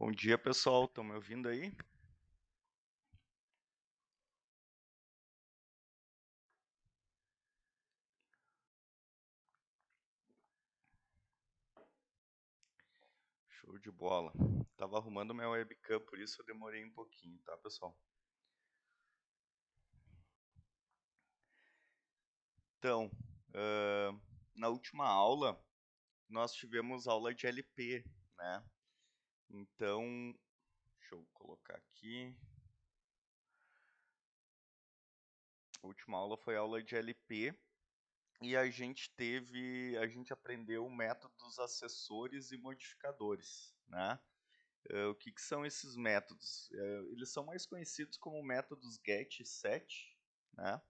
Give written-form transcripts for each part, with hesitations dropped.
Bom dia, pessoal. Estão me ouvindo aí? Show de bola. Tava arrumando minha webcam, por isso eu demorei um pouquinho, tá, pessoal? Então, na última aula, nós tivemos aula de LP, né? Então, deixa eu colocar aqui. A última aula foi aula de LP e a gente aprendeu o método dos assessores e modificadores, né? O que são esses métodos? Eles são mais conhecidos como métodos get e set, né?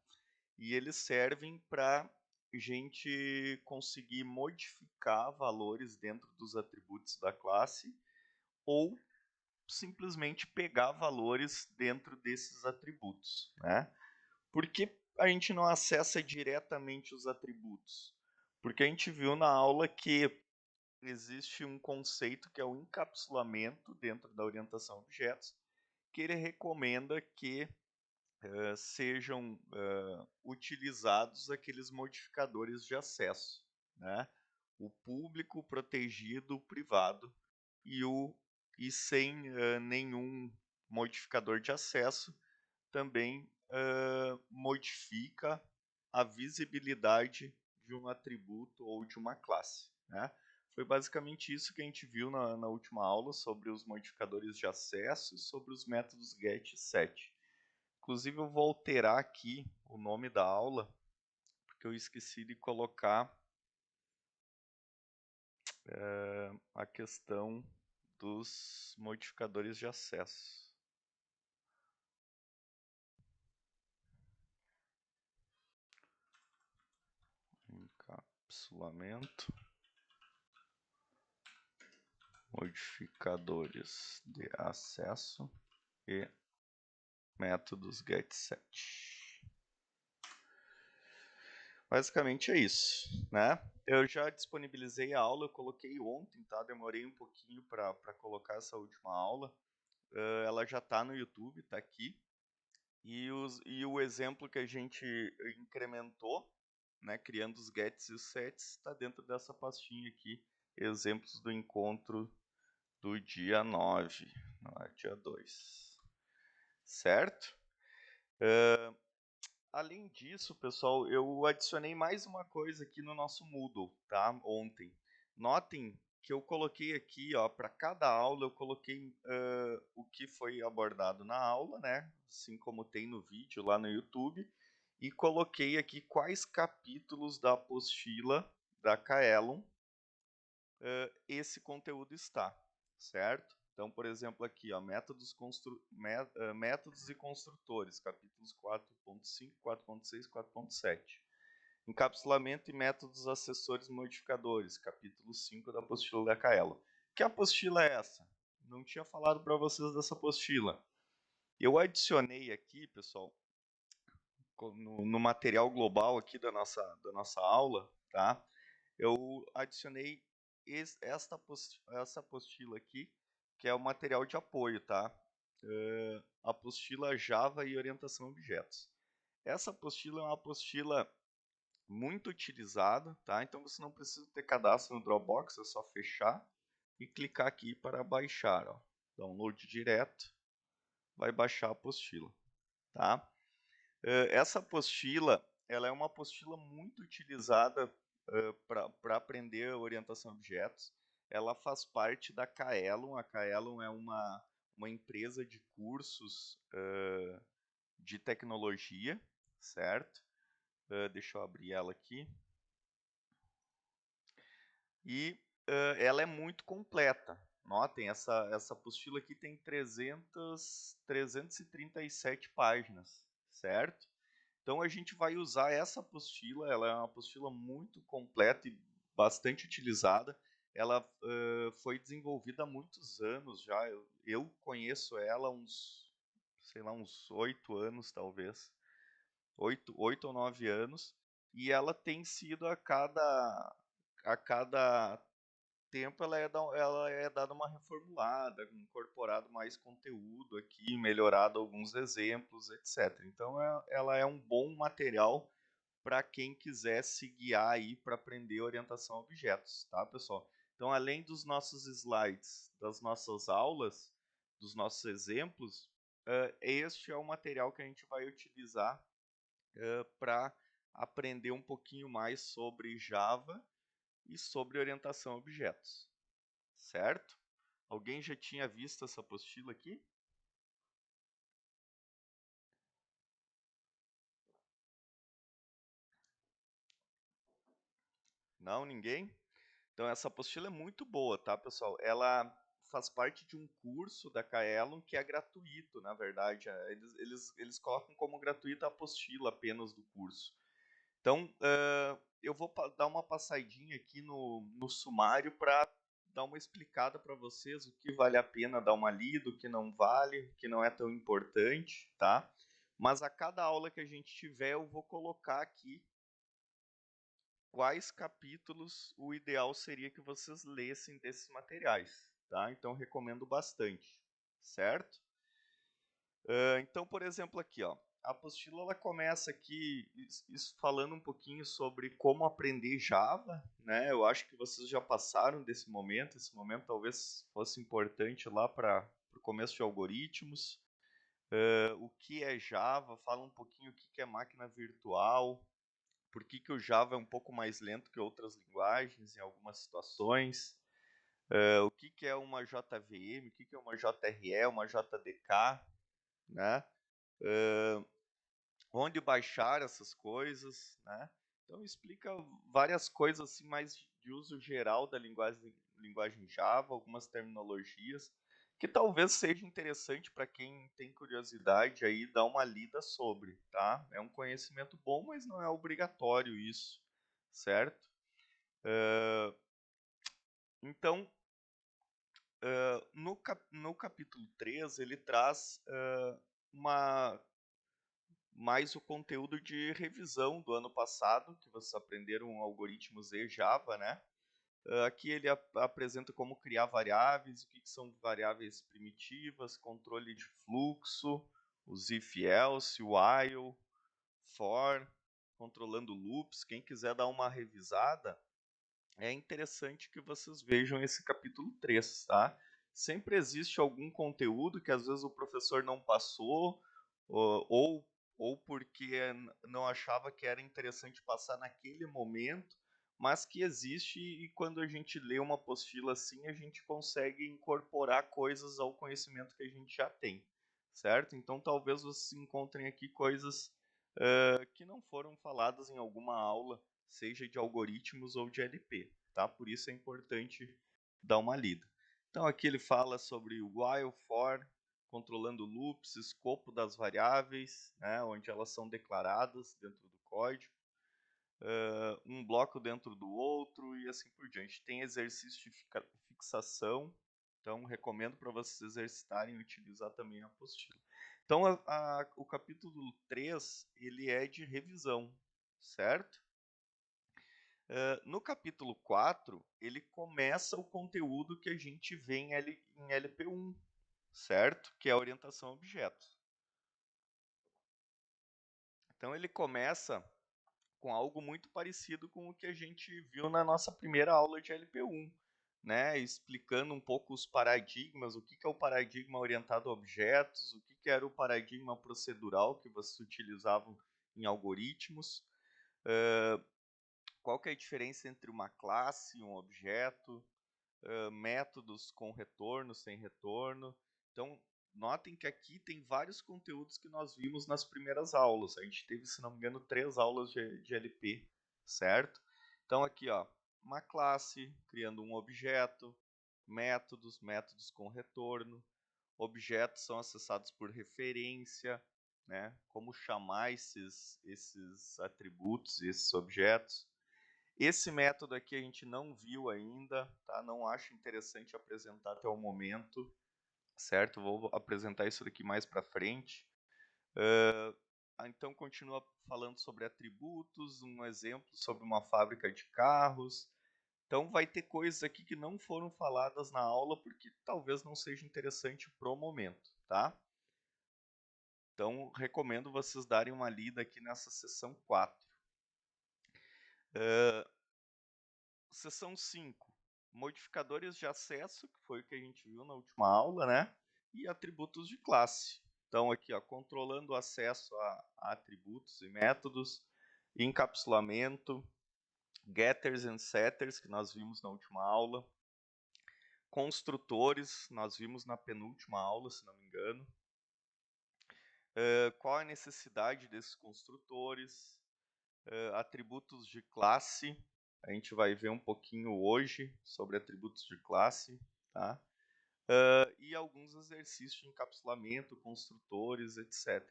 E eles servem para a gente conseguir modificar valores dentro dos atributos da classe ou simplesmente pegar valores dentro desses atributos, né? Por que a gente não acessa diretamente os atributos? Porque a gente viu na aula que existe um conceito que é o encapsulamento dentro da orientação a objetos, que ele recomenda que sejam utilizados aqueles modificadores de acesso, né? O público, o protegido, o privado e sem nenhum modificador de acesso também modifica a visibilidade de um atributo ou de uma classe, né? Foi basicamente isso que a gente viu na última aula sobre os modificadores de acesso e sobre os métodos get e set. Inclusive eu vou alterar aqui o nome da aula, porque eu esqueci de colocar a questão dos modificadores de acesso. Encapsulamento, modificadores de acesso e métodos getSet. Basicamente é isso, né? Eu já disponibilizei a aula, eu coloquei ontem, tá? Demorei um pouquinho para colocar essa última aula. Ela já está no YouTube, está aqui. E o exemplo que a gente incrementou, né, criando os gets e os sets, está dentro dessa pastinha aqui, exemplos do encontro do dia 9, não é dia 2, certo? Além disso, pessoal, eu adicionei mais uma coisa aqui no nosso Moodle, tá? Ontem. Notem que eu coloquei aqui, ó, para cada aula eu coloquei o que foi abordado na aula, né? Assim como tem no vídeo lá no YouTube. E coloquei aqui quais capítulos da apostila da Kaelon esse conteúdo está, certo? Então, por exemplo, aqui, ó, métodos e construtores, capítulos 4.5, 4.6, 4.7. Encapsulamento e métodos assessores modificadores, capítulo 5 da apostila da Kaelon. Que apostila é essa? Não tinha falado para vocês dessa apostila. Eu adicionei aqui, pessoal, no material global aqui da nossa aula, tá? Eu adicionei essa apostila aqui, que é o material de apoio, tá? Apostila Java e orientação a objetos. Essa apostila é uma apostila muito utilizada, tá? Então você não precisa ter cadastro no Dropbox, é só fechar e clicar aqui para baixar, ó. Download direto, vai baixar a apostila, tá? Essa apostila, ela é uma apostila muito utilizada para aprender a orientação a objetos. Ela faz parte da Kaelon. A Kaelon é uma empresa de cursos de tecnologia, certo? Deixa eu abrir ela aqui. E ela é muito completa. Notem, essa apostila aqui tem 337 páginas, certo? Então a gente vai usar essa apostila, ela é uma apostila muito completa e bastante utilizada. Ela foi desenvolvida há muitos anos já. Eu conheço ela há uns 8 anos talvez, 8 ou 9 anos, e ela tem sido a cada tempo ela é dada uma reformulada, incorporado mais conteúdo aqui, melhorado alguns exemplos, etc. Então ela é um bom material para quem quiser se guiar aí para aprender orientação a objetos, tá, pessoal? Então, além dos nossos slides, das nossas aulas, dos nossos exemplos, este é o material que a gente vai utilizar para aprender um pouquinho mais sobre Java e sobre orientação a objetos, certo? Alguém já tinha visto essa apostila aqui? Não, ninguém? Então essa apostila é muito boa, tá, pessoal? Ela faz parte de um curso da Kaelon que é gratuito, na verdade. Eles colocam como gratuita a apostila apenas do curso. Então, eu vou dar uma passadinha aqui no sumário para dar uma explicada para vocês o que vale a pena dar uma lida, o que não vale, o que não é tão importante, tá? Mas a cada aula que a gente tiver, eu vou colocar aqui quais capítulos o ideal seria que vocês lessem desses materiais, tá? Então, recomendo bastante, certo? Então, por exemplo, aqui, ó, a apostila ela começa aqui falando um pouquinho sobre como aprender Java, né? Eu acho que vocês já passaram desse momento. Esse momento talvez fosse importante lá para o começo de algoritmos. O que é Java? Fala um pouquinho o que é máquina virtual. Por que o Java é um pouco mais lento que outras linguagens em algumas situações. O que é uma JVM? O que é uma JRE? Uma JDK? Né? Onde baixar essas coisas, né? Então explica várias coisas assim mais de uso geral da linguagem Java, algumas terminologias que talvez seja interessante para quem tem curiosidade aí dar uma lida sobre, tá? É um conhecimento bom, mas não é obrigatório isso, certo? Então, no capítulo 3, ele traz uma mais o conteúdo de revisão do ano passado, que vocês aprenderam algoritmos e Java, né? Aqui ele apresenta como criar variáveis, o que são variáveis primitivas, controle de fluxo, os if else, while, for, controlando loops. Quem quiser dar uma revisada, é interessante que vocês vejam esse capítulo 3, tá? Sempre existe algum conteúdo que às vezes o professor não passou, ou, ou porque não achava que era interessante passar naquele momento, mas que existe e quando a gente lê uma apostila assim, a gente consegue incorporar coisas ao conhecimento que a gente já tem, certo? Então talvez vocês encontrem aqui coisas que não foram faladas em alguma aula, seja de algoritmos ou de LP, tá? Por isso é importante dar uma lida. Então aqui ele fala sobre while, for, controlando loops, escopo das variáveis, né, onde elas são declaradas dentro do código, um bloco dentro do outro e assim por diante. Tem exercício de fixação, então recomendo para vocês exercitarem e utilizar também a apostila. Então o capítulo 3 ele é de revisão, certo? No capítulo 4, ele começa o conteúdo que a gente vê em LP1, certo? Que é a orientação a objetos. Então ele começa com algo muito parecido com o que a gente viu na nossa primeira aula de LP1, né? Explicando um pouco os paradigmas, o que é o paradigma orientado a objetos, o que era o paradigma procedural que vocês utilizavam em algoritmos, qual que é a diferença entre uma classe e um objeto, métodos com retorno, sem retorno. Então, notem que aqui tem vários conteúdos que nós vimos nas primeiras aulas. A gente teve, se não me engano, 3 aulas de LP, certo? Então, aqui, ó, uma classe criando um objeto, métodos com retorno, objetos são acessados por referência, né? Como chamar esses atributos, esses objetos. Esse método aqui a gente não viu ainda, tá? Não acho interessante apresentar até o momento, certo? Vou apresentar isso daqui mais para frente. Então continua falando sobre atributos, um exemplo sobre uma fábrica de carros, Então vai ter coisas aqui que não foram faladas na aula porque talvez não seja interessante pro momento, tá? Então recomendo vocês darem uma lida aqui nessa seção 4. Seção 5, modificadores de acesso, que foi o que a gente viu na última aula, né? E atributos de classe. Então aqui, ó, controlando o acesso a atributos e métodos, encapsulamento, getters and setters, que nós vimos na última aula, construtores, nós vimos na penúltima aula, se não me engano. Qual a necessidade desses construtores, atributos de classe, a gente vai ver um pouquinho hoje sobre atributos de classe, tá? E alguns exercícios de encapsulamento, construtores, etc.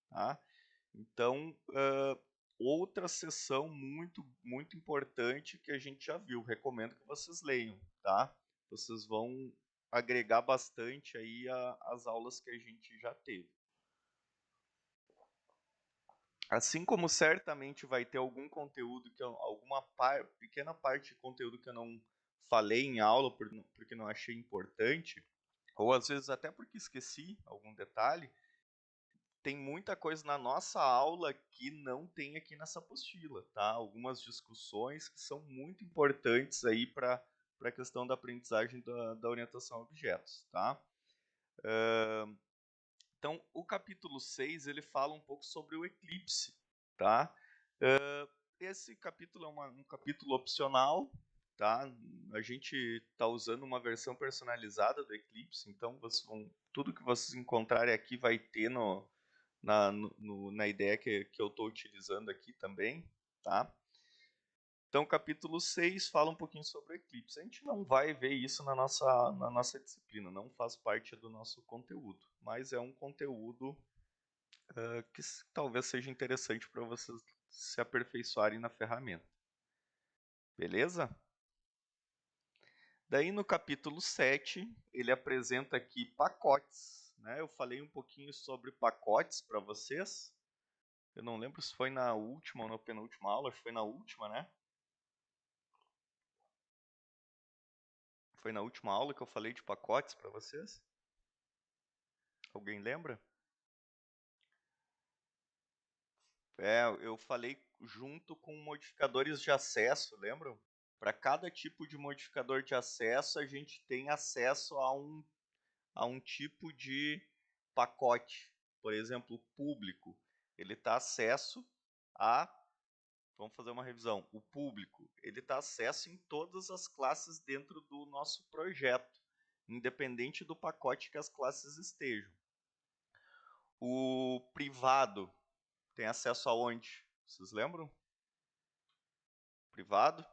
Tá? Então, outra sessão muito importante que a gente já viu, recomendo que vocês leiam, tá? Vocês vão agregar bastante aí as aulas que a gente já teve. Assim como certamente vai ter algum conteúdo, alguma pequena parte de conteúdo que eu não falei em aula porque não achei importante, ou às vezes até porque esqueci algum detalhe, tem muita coisa na nossa aula que não tem aqui nessa apostila, tá? Algumas discussões que são muito importantes aí para a questão da aprendizagem da orientação a objetos, tá? Então, o capítulo 6, ele fala um pouco sobre o eclipse, tá? Esse capítulo é um capítulo opcional, tá? A gente está usando uma versão personalizada do Eclipse, então tudo que vocês encontrarem aqui vai ter na ideia que eu estou utilizando aqui também, tá? Então, capítulo 6 fala um pouquinho sobre o Eclipse. A gente não vai ver isso na nossa disciplina, não faz parte do nosso conteúdo, mas é um conteúdo que talvez seja interessante para vocês se aperfeiçoarem na ferramenta. Beleza? Daí no capítulo 7, ele apresenta aqui pacotes. Né? Eu falei um pouquinho sobre pacotes para vocês. Eu não lembro se foi na última ou na penúltima aula, acho que foi na última, né? Foi na última aula que eu falei de pacotes para vocês? Alguém lembra? Eu falei junto com modificadores de acesso, lembram? Para cada tipo de modificador de acesso, a gente tem acesso a um tipo de pacote. Por exemplo, público. Ele está acesso a... Vamos fazer uma revisão. O público, ele está acesso em todas as classes dentro do nosso projeto, independente do pacote que as classes estejam. O privado tem acesso aonde? Vocês lembram? Privado?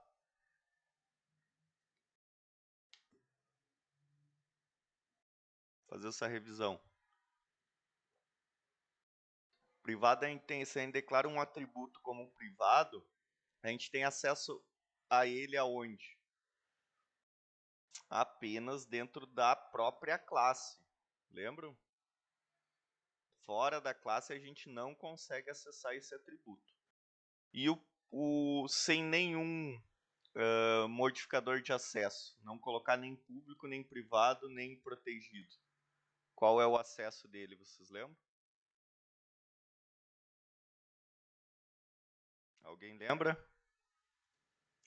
Fazer essa revisão. Privado, se a gente declara um atributo como privado, a gente tem acesso a ele aonde? Apenas dentro da própria classe. Lembram? Fora da classe a gente não consegue acessar esse atributo. E sem nenhum modificador de acesso, não colocar nem público, nem privado, nem protegido. Qual é o acesso dele, vocês lembram? Alguém lembra?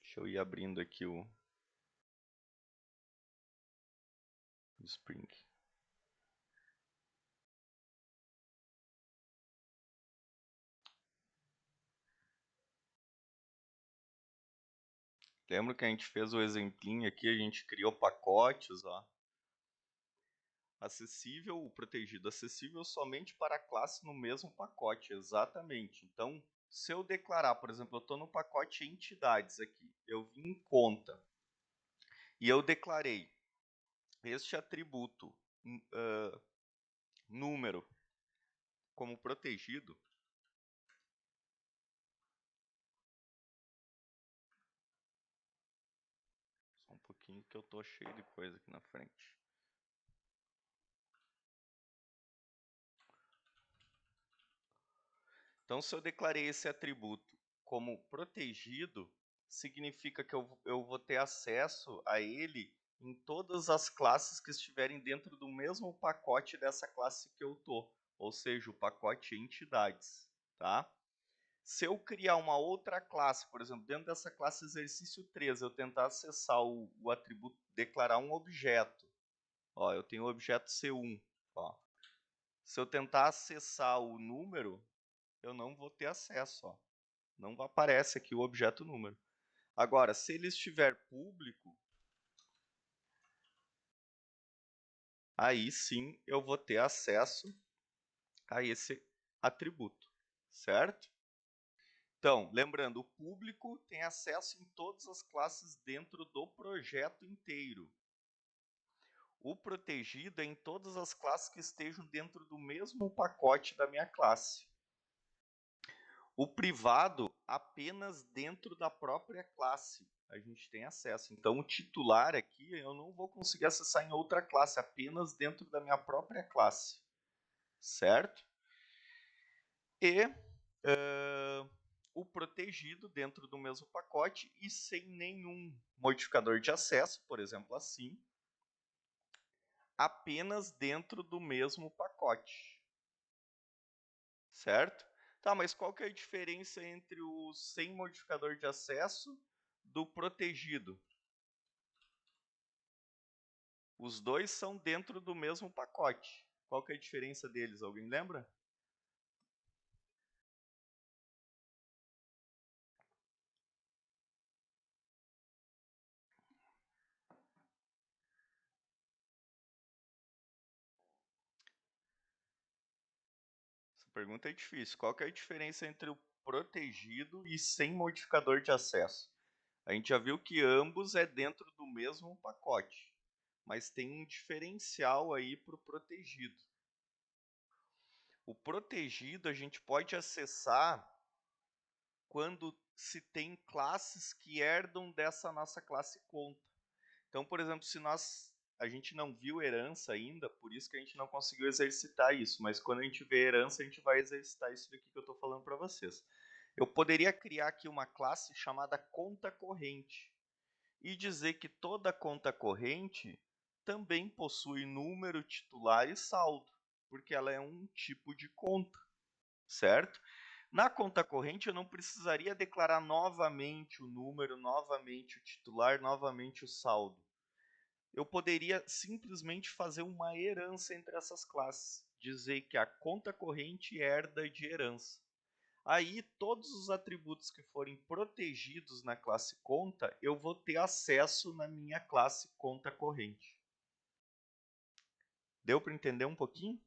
Deixa eu ir abrindo aqui o Spring. Lembra que a gente fez o exemplinho aqui, a gente criou pacotes, ó. Acessível, o protegido acessível somente para a classe no mesmo pacote, exatamente. Então, se eu declarar, por exemplo, eu estou no pacote entidades aqui, eu vim em conta, e eu declarei este atributo número como protegido, só um pouquinho que eu estou cheio de coisa aqui na frente. Então, se eu declarei esse atributo como protegido, significa que eu vou ter acesso a ele em todas as classes que estiverem dentro do mesmo pacote dessa classe que eu tô, ou seja, o pacote entidades, tá? Se eu criar uma outra classe, por exemplo, dentro dessa classe exercício 3, eu tentar acessar o atributo, declarar um objeto. Ó, eu tenho o objeto C1. Ó. Se eu tentar acessar o número, eu não vou ter acesso. Ó. Não aparece aqui o objeto número. Agora, se ele estiver público, aí sim eu vou ter acesso a esse atributo, certo? Então, lembrando, o público tem acesso em todas as classes dentro do projeto inteiro. O protegido é em todas as classes que estejam dentro do mesmo pacote da minha classe. O privado, apenas dentro da própria classe a gente tem acesso. Então, o titular aqui eu não vou conseguir acessar em outra classe, apenas dentro da minha própria classe. Certo? E o protegido dentro do mesmo pacote e sem nenhum modificador de acesso, por exemplo, assim, apenas dentro do mesmo pacote. Certo? Tá, mas qual que é a diferença entre o sem modificador de acesso do protegido? Os dois são dentro do mesmo pacote. Qual que é a diferença deles? Alguém lembra? Essa pergunta é difícil. Qual que é a diferença entre o protegido e sem modificador de acesso? A gente já viu que ambos é dentro do mesmo pacote, mas tem um diferencial aí para o protegido. O protegido a gente pode acessar quando se tem classes que herdam dessa nossa classe conta. Então, por exemplo, se a gente não viu herança ainda, por isso que a gente não conseguiu exercitar isso, mas quando a gente vê herança, a gente vai exercitar isso daqui que eu estou falando para vocês. Eu poderia criar aqui uma classe chamada conta corrente e dizer que toda conta corrente também possui número, titular e saldo, porque ela é um tipo de conta, certo? Na conta corrente, eu não precisaria declarar novamente o número, novamente o titular, novamente o saldo. Eu poderia simplesmente fazer uma herança entre essas classes, dizer que a conta corrente herda de herança. Aí, todos os atributos que forem protegidos na classe conta, eu vou ter acesso na minha classe conta corrente. Deu para entender um pouquinho?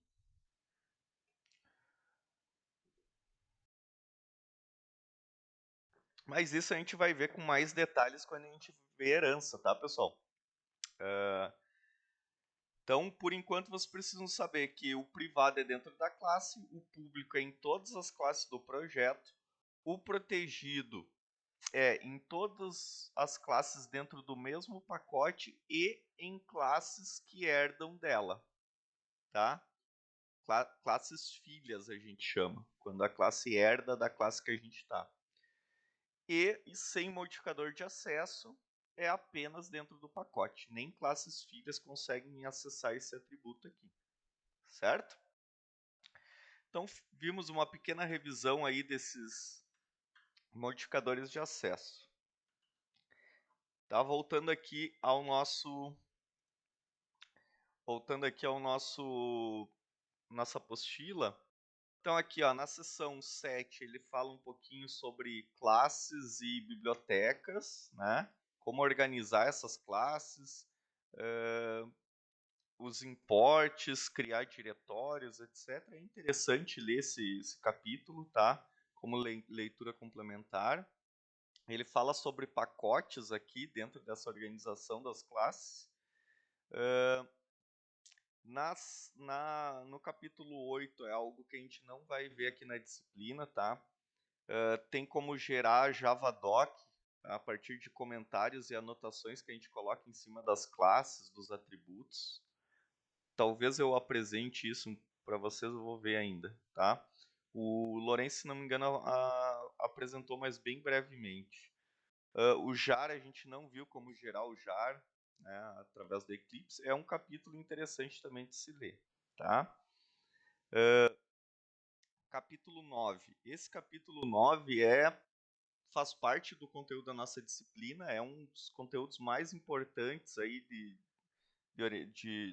Mas isso a gente vai ver com mais detalhes quando a gente vê herança, tá, pessoal? Então, por enquanto, vocês precisam saber que o privado é dentro da classe, o público é em todas as classes do projeto, o protegido é em todas as classes dentro do mesmo pacote e em classes que herdam dela, tá? Classes filhas a gente chama, quando a classe herda da classe que a gente está. E sem modificador de acesso é apenas dentro do pacote. Nem classes filhas conseguem acessar esse atributo aqui, certo? Então vimos uma pequena revisão aí desses modificadores de acesso. Tá, voltando aqui ao nossa nossa apostila. Então aqui, ó, na seção 7, ele fala um pouquinho sobre classes e bibliotecas, né? Como organizar essas classes, os importes, criar diretórios, etc. É interessante ler esse capítulo, tá? Como leitura complementar. Ele fala sobre pacotes aqui dentro dessa organização das classes. No capítulo 8 é algo que a gente não vai ver aqui na disciplina, tá? Tem como gerar JavaDoc a partir de comentários e anotações que a gente coloca em cima das classes, dos atributos. Talvez eu apresente isso para vocês, eu vou ver ainda, tá? O Lourenço, se não me engano, apresentou, mas bem brevemente. O jar a gente não viu como gerar o jar, né, através do Eclipse. É um capítulo interessante também de se ler, tá? Capítulo 9. Esse capítulo 9 faz parte do conteúdo da nossa disciplina, é um dos conteúdos mais importantes aí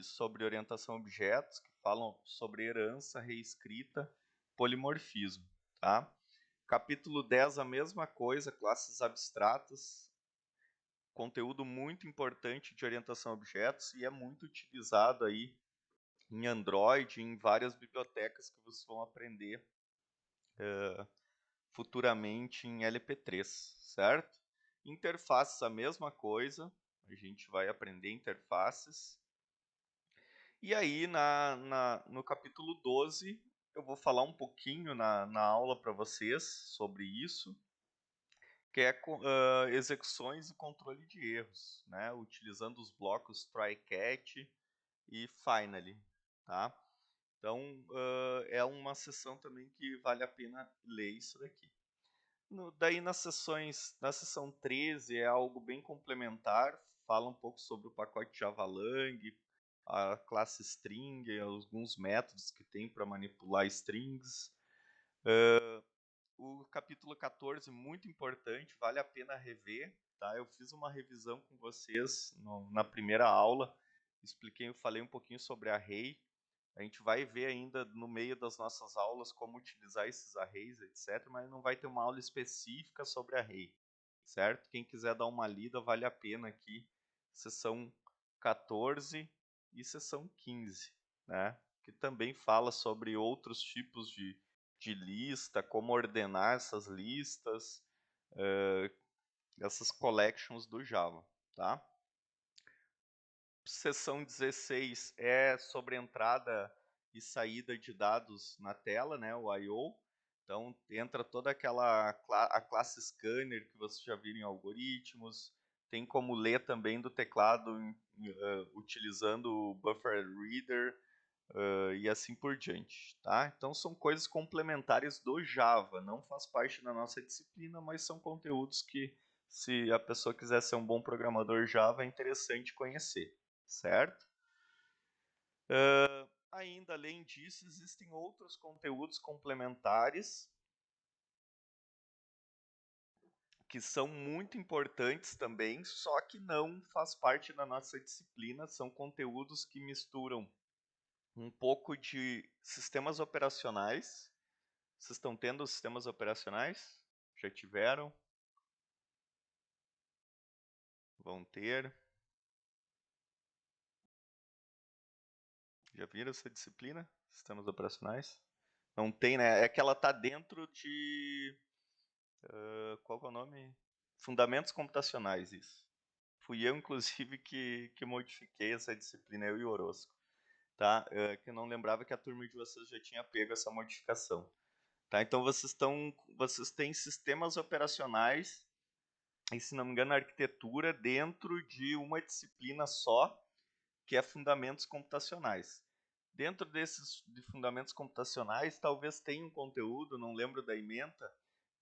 sobre orientação a objetos, que falam sobre herança, reescrita, polimorfismo, tá? Capítulo 10, a mesma coisa, classes abstratas, conteúdo muito importante de orientação a objetos e é muito utilizado aí em Android, em várias bibliotecas que vocês vão aprender futuramente em LP3, certo? Interfaces, a mesma coisa, a gente vai aprender interfaces. E aí, no capítulo 12, eu vou falar um pouquinho na aula para vocês sobre isso, que é execuções e controle de erros, né? Utilizando os blocos try, catch e finally, tá? Então, é uma sessão também que vale a pena ler isso daqui. Daí na sessão 13 é algo bem complementar, fala um pouco sobre o pacote Javalang, a classe string, alguns métodos que tem para manipular strings. O capítulo 14, muito importante, vale a pena rever, tá? Eu fiz uma revisão com vocês na primeira aula, falei um pouquinho sobre array. A gente vai ver ainda no meio das nossas aulas como utilizar esses arrays, etc. Mas não vai ter uma aula específica sobre array, certo? Quem quiser dar uma lida, vale a pena aqui, sessão 14 e sessão 15, né? Que também fala sobre outros tipos de lista, como ordenar essas listas, essas collections do Java, tá? Sessão 16 é sobre entrada e saída de dados na tela, né, o I/O. Então entra toda a classe scanner que vocês já viram em algoritmos. Tem como ler também do teclado utilizando o buffer reader e assim por diante, tá? Então são coisas complementares do Java, não faz parte da nossa disciplina, mas são conteúdos que, se a pessoa quiser ser um bom programador Java, é interessante conhecer, certo? Ainda além disso, existem outros conteúdos complementares que são muito importantes também, só que não faz parte da nossa disciplina, são conteúdos que misturam um pouco de sistemas operacionais. Vocês estão tendo sistemas operacionais? Já tiveram? Vão ter? Já viram essa disciplina? Sistemas operacionais? Não tem, né? É que ela está dentro de... qual que é o nome? Fundamentos computacionais, isso. Fui eu, inclusive, que modifiquei essa disciplina, eu e o Orozco. Tá? Que eu não lembrava que a turma de vocês já tinha pego essa modificação. Tá? Então, vocês têm sistemas operacionais e, se não me engano, arquitetura dentro de uma disciplina só, que é fundamentos computacionais. Dentro desses de fundamentos computacionais, talvez tenha um conteúdo, não lembro da ementa,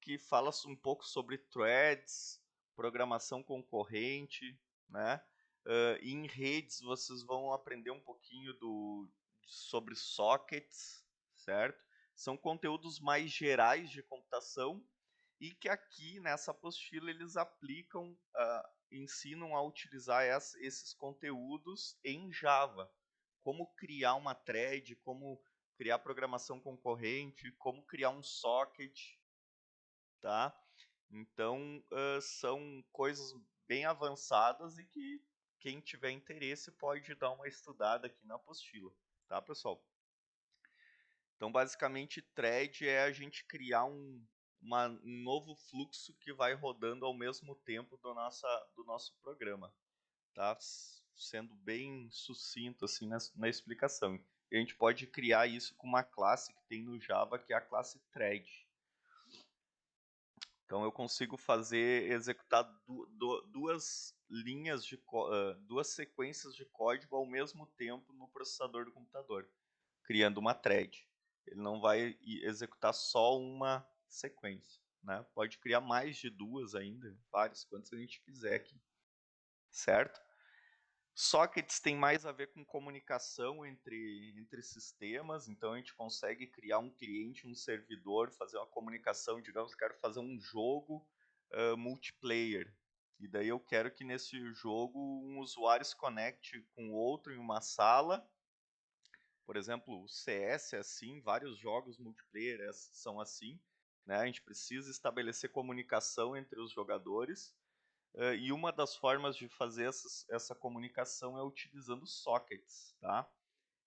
que fala um pouco sobre threads, programação concorrente, né? E em redes vocês vão aprender um pouquinho sobre sockets, certo? São conteúdos mais gerais de computação e que aqui nessa apostila eles aplicam, ensinam a utilizar esses conteúdos em Java. Como criar uma thread, como criar programação concorrente, como criar um socket, tá? Então, são coisas bem avançadas e que quem tiver interesse pode dar uma estudada aqui na apostila, tá, pessoal? Então, basicamente, thread é a gente criar um novo fluxo que vai rodando ao mesmo tempo do nosso programa, tá? Sendo bem sucinto assim na explicação. E a gente pode criar isso com uma classe que tem no Java, que é a classe thread. Então eu consigo executar duas linhas duas sequências de código ao mesmo tempo no processador do computador, criando uma thread. Ele não vai executar só uma sequência, né? Pode criar mais de 2 ainda, várias, quantas a gente quiser aqui, certo? Sockets tem mais a ver com comunicação entre sistemas, então a gente consegue criar um cliente, um servidor, fazer uma comunicação, digamos, quero fazer um jogo multiplayer, e daí eu quero que nesse jogo um usuário se conecte com outro em uma sala. Por exemplo, o CS é assim, vários jogos multiplayer são assim, né? A gente precisa estabelecer comunicação entre os jogadores, e uma das formas de fazer essa comunicação é utilizando sockets, tá?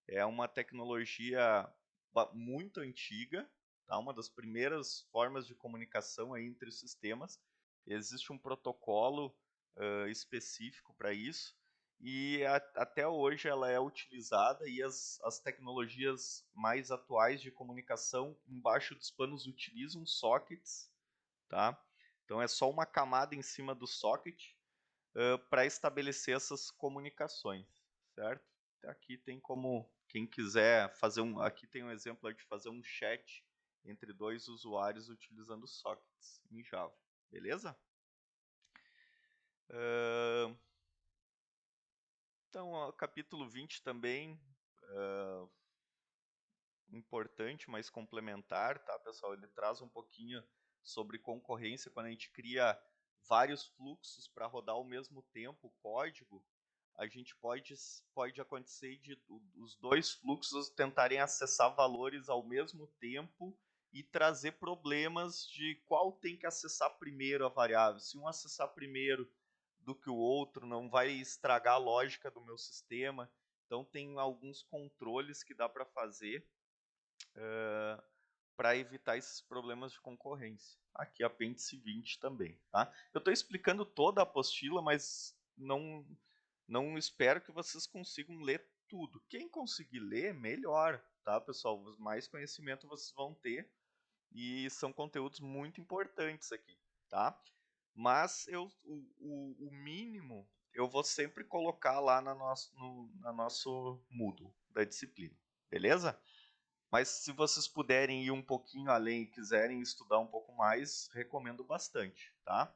É uma tecnologia muito antiga, tá? Uma das primeiras formas de comunicação aí entre os sistemas. Existe um protocolo específico para isso, e até hoje ela é utilizada, e as tecnologias mais atuais de comunicação embaixo dos panos utilizam sockets, tá? Então é só uma camada em cima do socket para estabelecer essas comunicações, certo? Aqui tem como, quem quiser fazer aqui tem um exemplo de fazer um chat entre 2 usuários utilizando sockets em Java, beleza? Então, o capítulo 20 também, importante, mas complementar, tá, pessoal? Ele traz um pouquinho sobre concorrência, quando a gente cria vários fluxos para rodar ao mesmo tempo o código, a gente pode acontecer de os 2 fluxos tentarem acessar valores ao mesmo tempo e trazer problemas de qual tem que acessar primeiro a variável. Se um acessar primeiro do que o outro, não vai estragar a lógica do meu sistema. Então, tem alguns controles que dá para fazer para evitar esses problemas de concorrência. Aqui apêndice 20 também, tá? Eu estou explicando toda a apostila, mas não espero que vocês consigam ler tudo. Quem conseguir ler, melhor, tá, pessoal? Mais conhecimento vocês vão ter, e são conteúdos muito importantes aqui, tá? Mas o mínimo eu vou sempre colocar lá na nosso Moodle da disciplina, beleza? Mas se vocês puderem ir um pouquinho além e quiserem estudar um pouco mais, recomendo bastante, tá?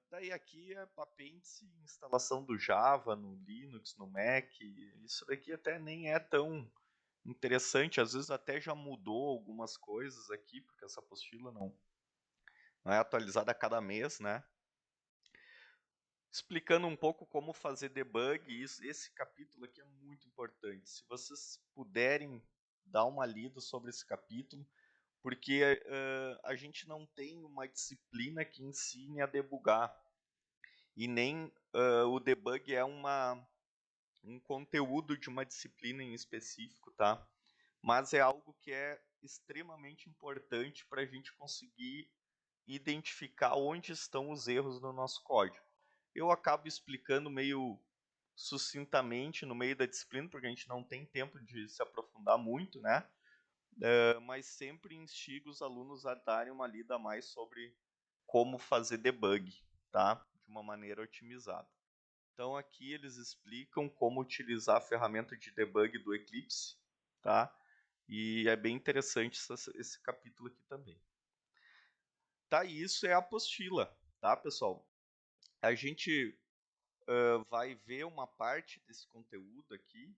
Daí aqui é apêndice, instalação do Java no Linux, no Mac. Isso daqui até nem é tão interessante, às vezes até já mudou algumas coisas aqui, porque essa apostila não é atualizada a cada mês, né? Explicando um pouco como fazer debug, esse capítulo aqui é muito importante. Se vocês puderem dar uma lida sobre esse capítulo, porque a gente não tem uma disciplina que ensine a debugar, e nem o debug é um conteúdo de uma disciplina em específico, tá? Mas é algo que é extremamente importante para a gente conseguir identificar onde estão os erros no nosso código. Eu acabo explicando meio sucintamente no meio da disciplina, porque a gente não tem tempo de se aprofundar muito, né? Mas sempre instigo os alunos a darem uma lida a mais sobre como fazer debug, tá? De uma maneira otimizada. Então aqui eles explicam como utilizar a ferramenta de debug do Eclipse, tá? E é bem interessante esse capítulo aqui também. Tá, e isso é a apostila, tá, pessoal? A gente vai ver uma parte desse conteúdo aqui,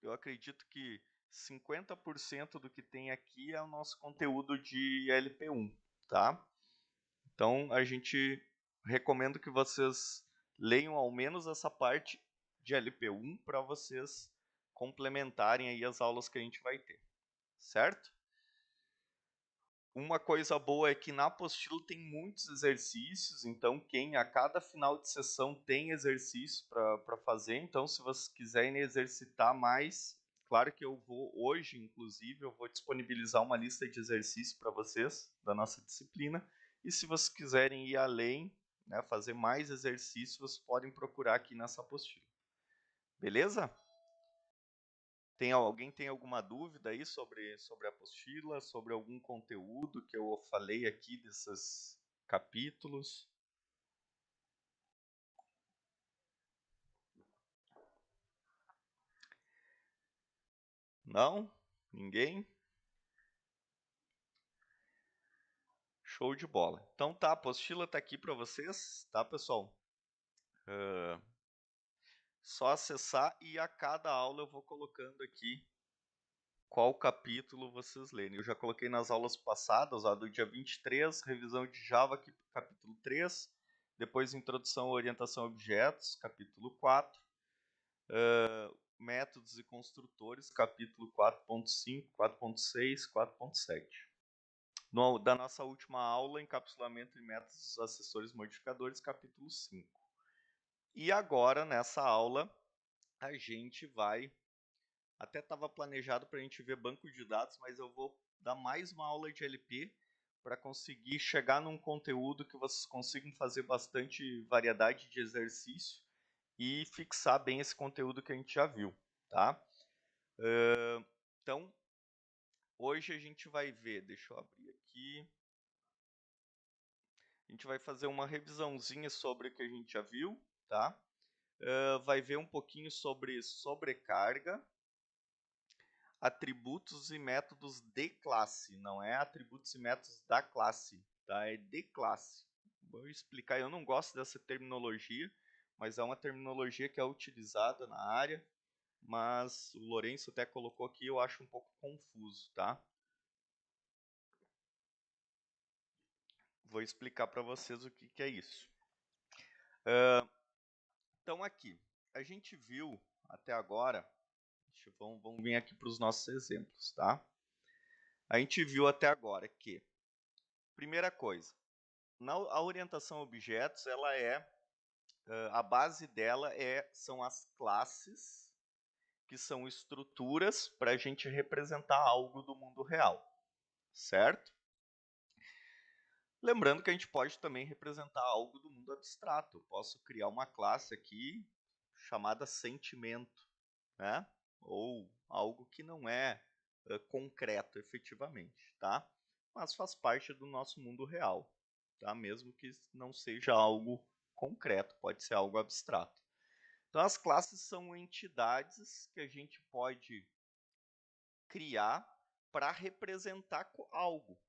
eu acredito que 50% do que tem aqui é o nosso conteúdo de LP1, tá? Então, a gente recomenda que vocês leiam ao menos essa parte de LP1 para vocês complementarem aí as aulas que a gente vai ter, certo? Uma coisa boa é que na apostila tem muitos exercícios, então quem a cada final de sessão tem exercício para fazer, então se vocês quiserem exercitar mais, claro que eu vou, hoje inclusive, eu vou disponibilizar uma lista de exercícios para vocês, da nossa disciplina, e se vocês quiserem ir além, né, fazer mais exercícios, podem procurar aqui nessa apostila. Beleza? Alguém tem alguma dúvida aí sobre a apostila, sobre algum conteúdo que eu falei aqui desses capítulos? Não? Ninguém? Show de bola. Então tá, a apostila tá aqui para vocês, tá, pessoal? Só acessar e a cada aula eu vou colocando aqui qual capítulo vocês lerem. Eu já coloquei nas aulas passadas, do dia 23, revisão de Java, capítulo 3, depois introdução à orientação a objetos, capítulo 4, métodos e construtores, capítulo 4.5, 4.6, 4.7. Da nossa última aula, encapsulamento e métodos acessórios modificadores, capítulo 5. E agora, nessa aula, a gente vai... Até estava planejado para a gente ver banco de dados, mas eu vou dar mais uma aula de LP para conseguir chegar num conteúdo que vocês consigam fazer bastante variedade de exercício e fixar bem esse conteúdo que a gente já viu, tá? Então, hoje a gente vai ver... Deixa eu abrir aqui... A gente vai fazer uma revisãozinha sobre o que a gente já viu, tá? Vai ver um pouquinho sobre sobrecarga, atributos e métodos de classe, não é atributos e métodos da classe, tá? É de classe. Vou explicar, eu não gosto dessa terminologia, mas é uma terminologia que é utilizada na área, mas o Lourenço até colocou aqui, eu acho um pouco confuso, tá? Vou explicar para vocês o que é isso. Então aqui, a gente viu até agora, vamos vir aqui para os nossos exemplos, tá? A gente viu até agora que, primeira coisa, a orientação a objetos, ela a base dela são as classes, que são estruturas para a gente representar algo do mundo real, certo? Lembrando que a gente pode também representar algo do mundo abstrato. Eu posso criar uma classe aqui chamada sentimento, né? Ou algo que não é concreto efetivamente, tá? Mas faz parte do nosso mundo real, tá? Mesmo que não seja algo concreto, pode ser algo abstrato. Então as classes são entidades que a gente pode criar para representar algo.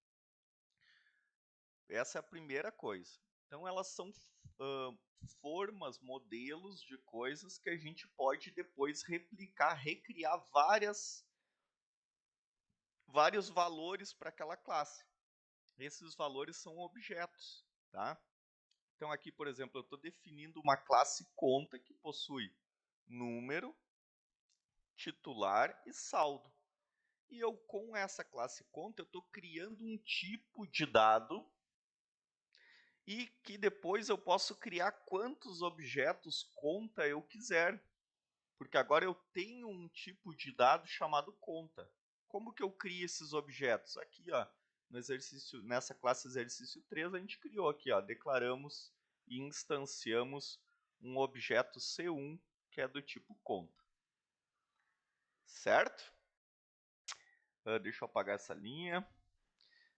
Essa é a primeira coisa. Então elas são formas, modelos de coisas que a gente pode depois replicar, recriar vários valores para aquela classe. Esses valores são objetos, tá? Então aqui, por exemplo, eu estou definindo uma classe conta que possui número, titular e saldo. E eu, com essa classe conta, eu estou criando um tipo de dado e que depois eu posso criar quantos objetos conta eu quiser. Porque agora eu tenho um tipo de dado chamado conta. Como que eu crio esses objetos? Aqui, ó, nessa classe exercício 3, a gente criou aqui, ó, declaramos e instanciamos um objeto C1 que é do tipo conta. Certo? Deixa eu apagar essa linha.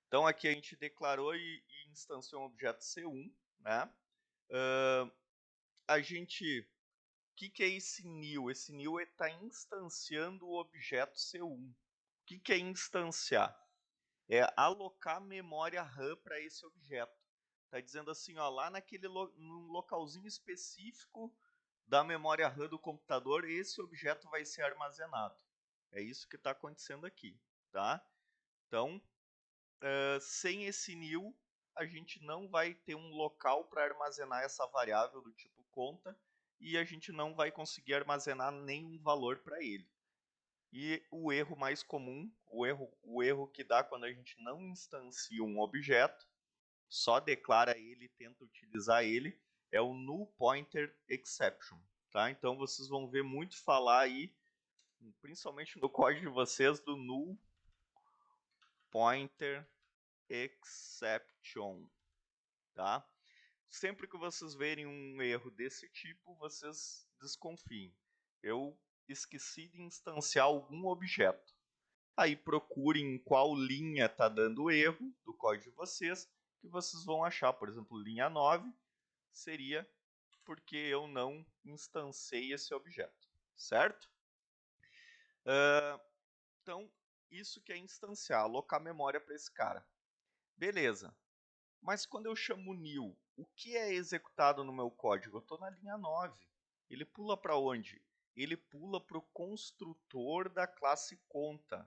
Então aqui a gente declarou e instanciou um objeto C1, né? A gente... O que é esse new? Esse new está instanciando o objeto C1. O que é instanciar? É alocar memória RAM para esse objeto. Está dizendo assim, ó, lá num localzinho específico da memória RAM do computador, esse objeto vai ser armazenado. É isso que está acontecendo aqui, tá? Então, sem esse new, a gente não vai ter um local para armazenar essa variável do tipo conta e a gente não vai conseguir armazenar nenhum valor para ele. E o erro mais comum, o erro que dá quando a gente não instancia um objeto, só declara ele e tenta utilizar ele, é o null pointer exception. Tá? Então vocês vão ver muito falar aí, principalmente no código de vocês, do null pointer exception. Tá? Sempre que vocês verem um erro desse tipo, vocês desconfiem. Eu esqueci de instanciar algum objeto. Aí procurem qual linha está dando erro do código de vocês, que vocês vão achar. Por exemplo, linha 9 seria porque eu não instanciei esse objeto, certo? Então, isso que é instanciar, alocar memória para esse cara. Beleza. Mas quando eu chamo new, o que é executado no meu código? Eu estou na linha 9. Ele pula para onde? Ele pula para o construtor da classe conta.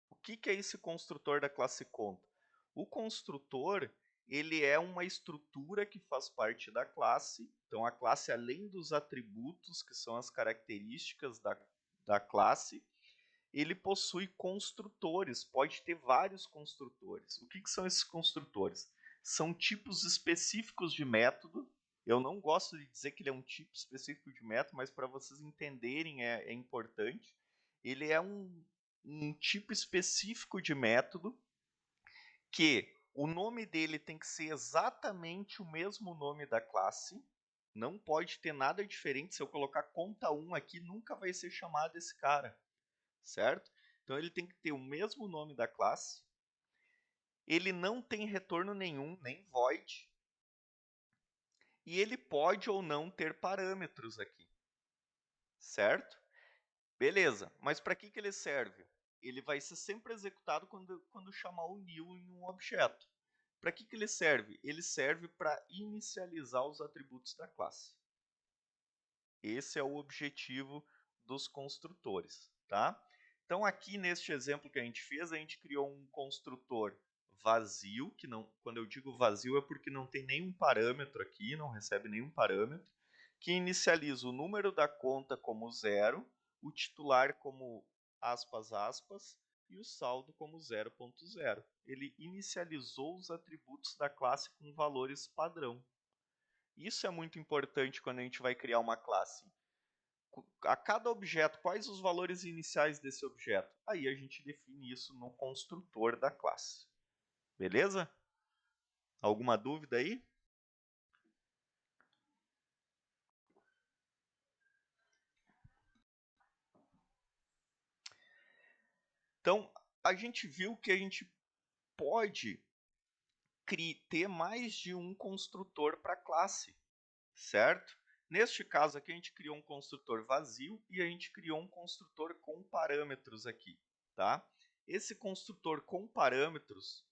O que é esse construtor da classe conta? O construtor, ele é uma estrutura que faz parte da classe. Então, a classe, além dos atributos, que são as características da classe, ele possui construtores, pode ter vários construtores. O que são esses construtores? São tipos específicos de método. Eu não gosto de dizer que ele é um tipo específico de método, mas para vocês entenderem é importante. Ele é um tipo específico de método que o nome dele tem que ser exatamente o mesmo nome da classe. Não pode ter nada diferente. Se eu colocar conta 1 aqui, nunca vai ser chamado esse cara, certo? Então ele tem que ter o mesmo nome da classe. Ele não tem retorno nenhum, nem void. E ele pode ou não ter parâmetros aqui, certo? Beleza, mas para que ele serve? Ele vai ser sempre executado quando chamar o new em um objeto. Para que ele serve? Ele serve para inicializar os atributos da classe. Esse é o objetivo dos construtores, tá? Então aqui neste exemplo que a gente fez, a gente criou um construtor vazio, que não, quando eu digo vazio é porque não tem nenhum parâmetro aqui, não recebe nenhum parâmetro, que inicializa o número da conta como 0, o titular como aspas, aspas, e o saldo como 0.0. Ele inicializou os atributos da classe com valores padrão. Isso é muito importante quando a gente vai criar uma classe. A cada objeto, quais os valores iniciais desse objeto? Aí a gente define isso no construtor da classe. Beleza? Alguma dúvida aí? Então, a gente viu que a gente pode ter mais de um construtor para a classe, certo? Neste caso aqui, a gente criou um construtor vazio e a gente criou um construtor com parâmetros aqui, tá? Esse construtor com parâmetros,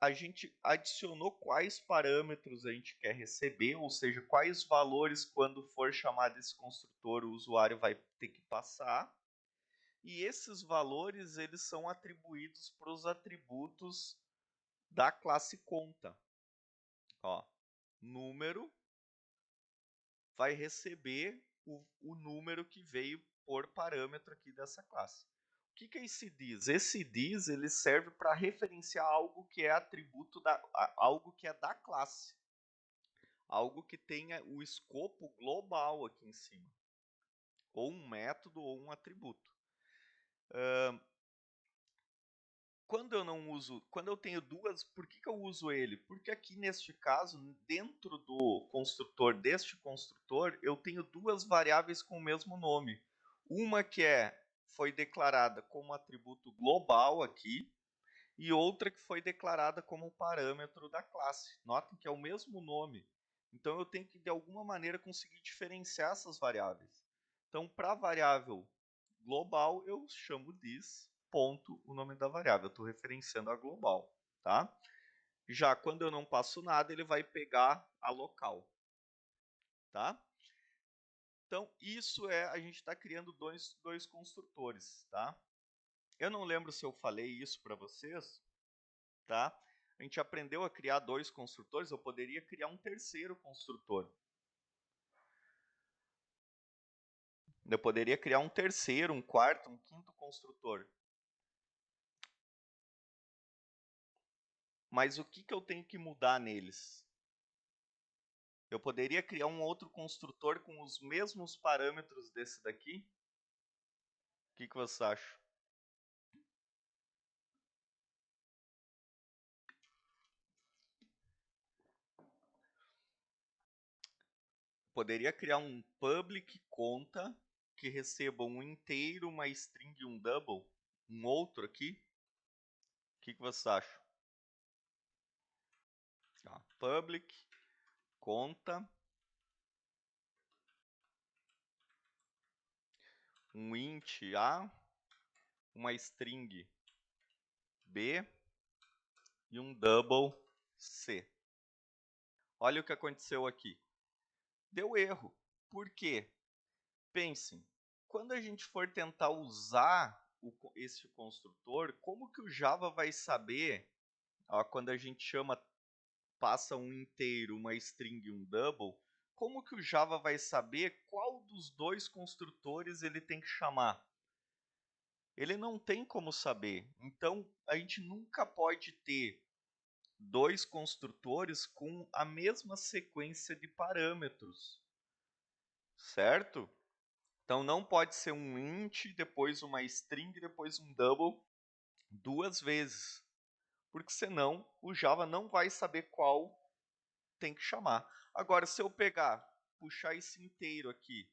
a gente adicionou quais parâmetros a gente quer receber, ou seja, quais valores, quando for chamado esse construtor, o usuário vai ter que passar. E esses valores, eles são atribuídos para os atributos da classe conta. Ó, número vai receber o número que veio por parâmetro aqui dessa classe. O que é esse dis? Esse dis ele serve para referenciar algo que é atributo algo que é da classe, algo que tenha o escopo global aqui em cima, ou um método ou um atributo. Quando eu não uso, quando eu tenho duas, por que eu uso ele? Porque aqui neste caso, dentro do construtor deste construtor, eu tenho duas variáveis com o mesmo nome. Uma que foi declarada como atributo global aqui, e outra que foi declarada como parâmetro da classe. Notem que é o mesmo nome. Então eu tenho que, de alguma maneira, conseguir diferenciar essas variáveis. Então, para a variável global, eu chamo this, ponto, o nome da variável. Eu estou referenciando a global. Tá? Já quando eu não passo nada, ele vai pegar a local. Tá? Então, isso a gente está criando dois construtores. Tá? Eu não lembro se eu falei isso para vocês, tá? A gente aprendeu a criar dois construtores, eu poderia criar um terceiro construtor. Eu poderia criar um terceiro, um quarto, um quinto construtor. Mas o que eu tenho que mudar neles? Eu poderia criar um outro construtor com os mesmos parâmetros desse daqui? O que você acha? Poderia criar um public conta que receba um inteiro, uma string e um double? Um outro aqui? O que você acha? Public conta, um int A, uma string B e um double C. Olha o que aconteceu aqui. Deu erro. Por quê? Pensem, quando a gente for tentar usar esse construtor, como que o Java vai saber, ó, quando a gente passa um inteiro, uma string e um double, como que o Java vai saber qual dos dois construtores ele tem que chamar? Ele não tem como saber. Então, a gente nunca pode ter dois construtores com a mesma sequência de parâmetros, certo? Então, não pode ser um int, depois uma string, depois um double, duas vezes. Porque senão, o Java não vai saber qual tem que chamar. Agora, se eu pegar, puxar esse inteiro aqui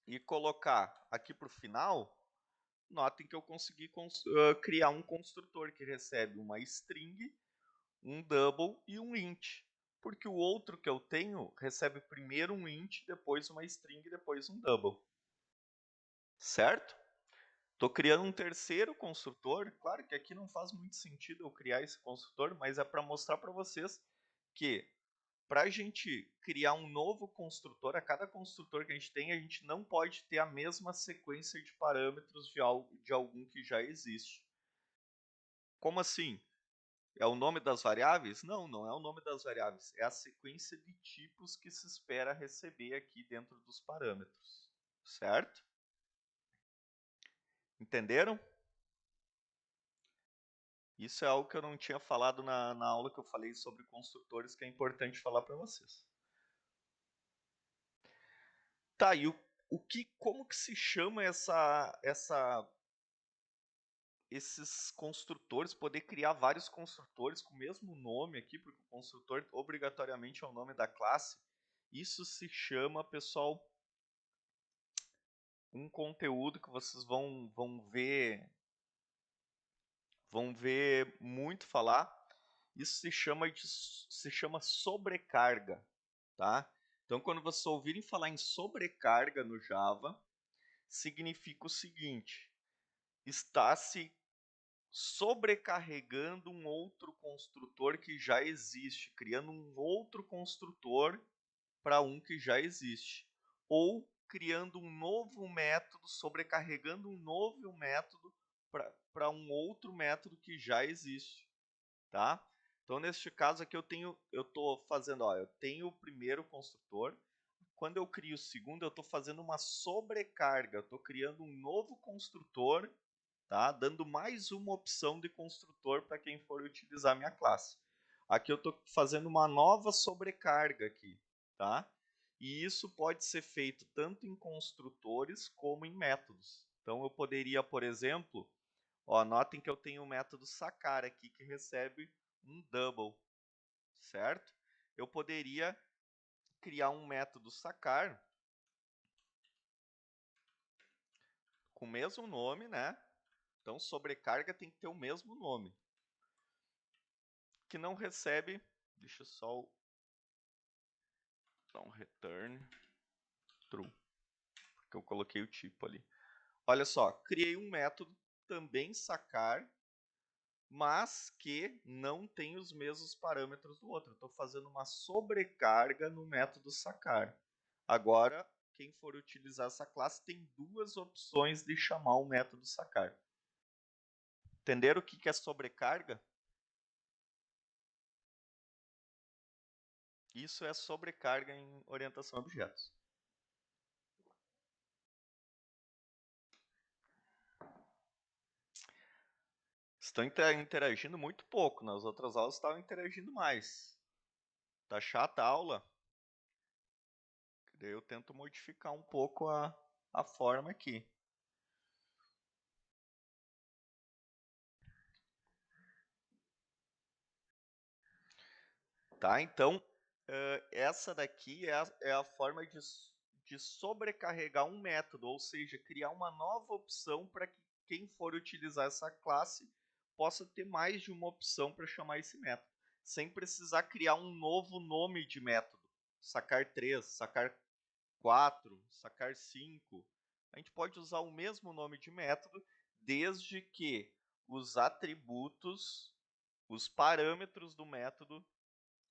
e colocar aqui para o final, notem que eu consegui criar um construtor que recebe uma string, um double e um int. Porque o outro que eu tenho recebe primeiro um int, depois uma string, depois um double. Certo? Estou criando um terceiro construtor. Claro que aqui não faz muito sentido eu criar esse construtor, mas é para mostrar para vocês que para a gente criar um novo construtor, a cada construtor que a gente não pode ter a mesma sequência de parâmetros de algum que já existe. Como assim? É o nome das variáveis? Não, não é o nome das variáveis. É a sequência de tipos que se espera receber aqui dentro dos parâmetros. Certo? Entenderam? Isso é algo que eu não tinha falado na aula que eu falei sobre construtores, que é importante falar para vocês. Tá, e como que se chama esses construtores, poder criar vários construtores com o mesmo nome aqui, porque o construtor obrigatoriamente é o nome da classe. Isso se chama, pessoal, um conteúdo que vocês vão ver muito falar. Isso se chama sobrecarga, tá? Então, quando vocês ouvirem falar em sobrecarga no Java, significa o seguinte: está se sobrecarregando um outro construtor que já existe, criando um outro construtor para um que já existe, ou criando um novo método, sobrecarregando um novo método para um outro método que já existe, tá? Então, neste caso aqui eu estou fazendo, ó, eu tenho o primeiro construtor. Quando eu crio o segundo, eu estou fazendo uma sobrecarga, eu estou criando um novo construtor, tá? Dando mais uma opção de construtor para quem for utilizar minha classe. Aqui eu estou fazendo uma nova sobrecarga aqui, tá? E isso pode ser feito tanto em construtores como em métodos. Então eu poderia, por exemplo, ó, notem que eu tenho o método sacar aqui que recebe um double, certo? Eu poderia criar um método sacar com o mesmo nome, né? Então sobrecarga tem que ter o mesmo nome. Que não recebe, deixa eu só dar um return true, porque eu coloquei o tipo ali. Olha só, criei um método também sacar, mas que não tem os mesmos parâmetros do outro. Estou fazendo uma sobrecarga no método sacar. Agora, quem for utilizar essa classe tem duas opções de chamar o método sacar. Entenderam o que é sobrecarga? Isso é sobrecarga em orientação a objetos. Estão interagindo muito pouco. Nas outras aulas estavam interagindo mais. Tá chata a aula? Daí eu tento modificar um pouco a forma aqui. Tá? Então, essa daqui é a forma de sobrecarregar um método, ou seja, criar uma nova opção para que quem for utilizar essa classe possa ter mais de uma opção para chamar esse método, sem precisar criar um novo nome de método. Sacar 3, sacar 4, sacar 5. A gente pode usar o mesmo nome de método, desde que os atributos os parâmetros do método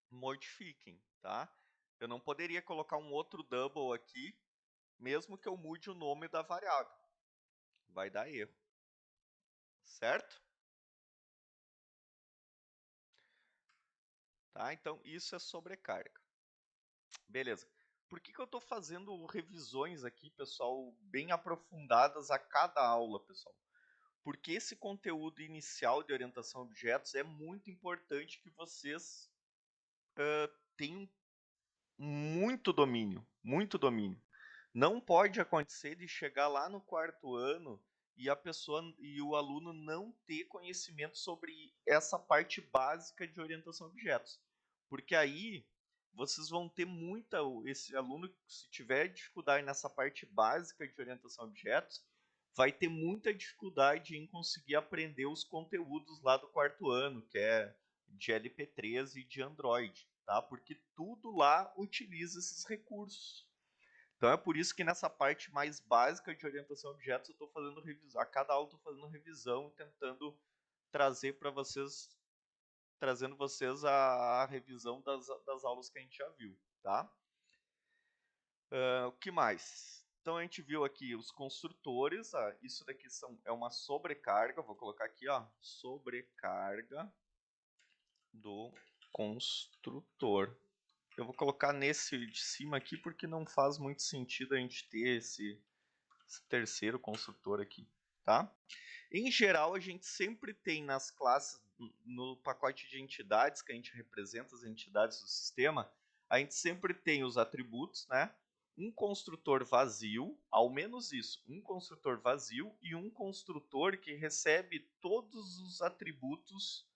modifiquem, tá? Eu não poderia colocar um outro double aqui, mesmo que eu mude o nome da variável. Vai dar erro, certo? Tá? Então, isso é sobrecarga. Beleza. Por que eu estou fazendo revisões aqui, pessoal, bem aprofundadas a cada aula, pessoal? Porque esse conteúdo inicial de orientação a objetos é muito importante que vocês tenham muito domínio, muito domínio. Não pode acontecer de chegar lá no quarto ano e a pessoa e o aluno não ter conhecimento sobre essa parte básica de orientação a objetos. Porque aí vocês vão ter muita esse aluno, se tiver dificuldade nessa parte básica de orientação a objetos, vai ter muita dificuldade em conseguir aprender os conteúdos lá do quarto ano, que é de LP3 e de Android, tá? Porque tudo lá utiliza esses recursos. Então é por isso que nessa parte mais básica de orientação a objetos eu estou fazendo revisão. A cada aula eu estou fazendo revisão, tentando trazer para vocês, trazendo vocês a revisão das aulas que a gente já viu, tá? O que mais? Então a gente viu aqui os construtores. Isso daqui é uma sobrecarga. Vou colocar aqui, ó, sobrecarga do construtor. Eu vou colocar nesse de cima aqui porque não faz muito sentido a gente ter esse terceiro construtor aqui, tá? Em geral, a gente sempre tem nas classes, no pacote de entidades que a gente representa as entidades do sistema, a gente sempre tem os atributos, né? Um construtor vazio, ao menos isso, um construtor vazio e um construtor que recebe todos os atributos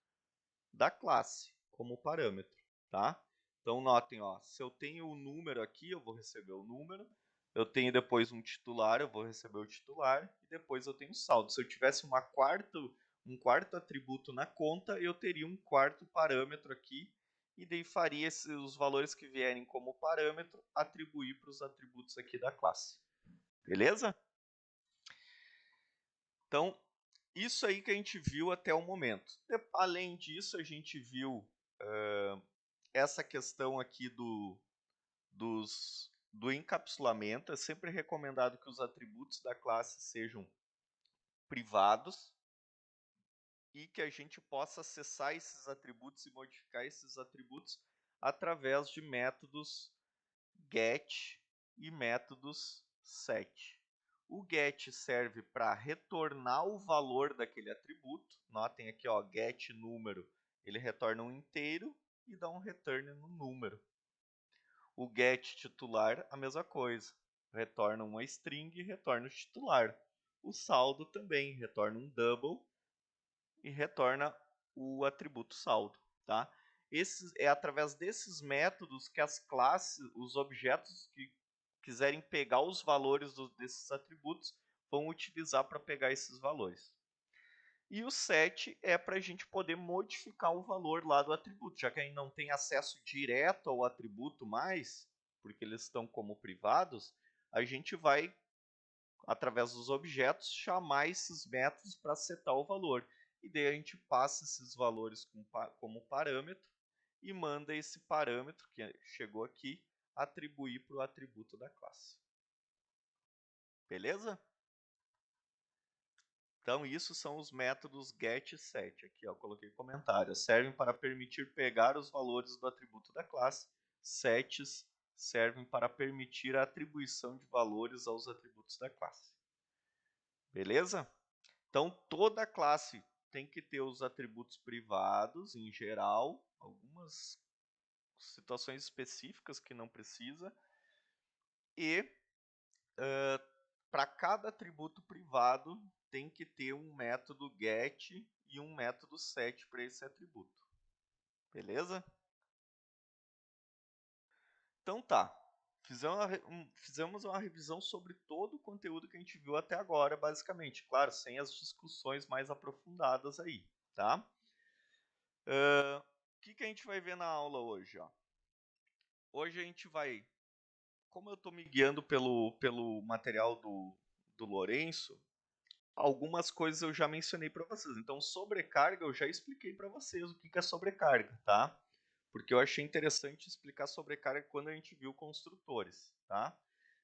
da classe como parâmetro, tá? Então notem, ó, se eu tenho o número aqui, eu vou receber o número. Eu tenho depois um titular, eu vou receber o titular e depois eu tenho saldo. Se eu tivesse um quarto atributo na conta, eu teria um quarto parâmetro aqui e daí faria os valores que vierem como parâmetro atribuir para os atributos aqui da classe. Beleza? Então, isso aí que a gente viu até o momento. Além disso, a gente viu essa questão aqui do encapsulamento. É sempre recomendado que os atributos da classe sejam privados e que a gente possa acessar esses atributos e modificar esses atributos através de métodos get e métodos set. O get serve para retornar o valor daquele atributo. Notem aqui, ó, get número, ele retorna um inteiro e dá um return no número. O get titular, a mesma coisa. Retorna uma string e retorna o titular. O saldo também retorna um double e retorna o atributo saldo, tá? É através desses métodos que as classes, os objetos que quiserem pegar os valores desses atributos, vão utilizar para pegar esses valores. E o set é para a gente poder modificar o valor lá do atributo, já que a gente não tem acesso direto ao atributo mais, porque eles estão como privados, a gente vai, através dos objetos, chamar esses métodos para setar o valor. E daí a gente passa esses valores como parâmetro e manda esse parâmetro, que chegou aqui, atribuir para o atributo da classe. Beleza? Então, isso são os métodos get e set. Aqui, eu coloquei comentário. Servem para permitir pegar os valores do atributo da classe. Sets servem para permitir a atribuição de valores aos atributos da classe. Beleza? Então, toda classe tem que ter os atributos privados, em geral. Algumas situações específicas que não precisa. E para cada atributo privado, tem que ter um método get e um método set para esse atributo. Beleza? Então tá. Fizemos uma revisão sobre todo o conteúdo que a gente viu até agora, basicamente. Claro, sem as discussões mais aprofundadas aí, tá? O que a gente vai ver na aula hoje? Ó? Hoje a gente vai... Como eu estou me guiando pelo material do Lourenço, algumas coisas eu já mencionei para vocês. Então, sobrecarga eu já expliquei para vocês o que é sobrecarga, tá? Porque eu achei interessante explicar sobrecarga quando a gente viu construtores, tá?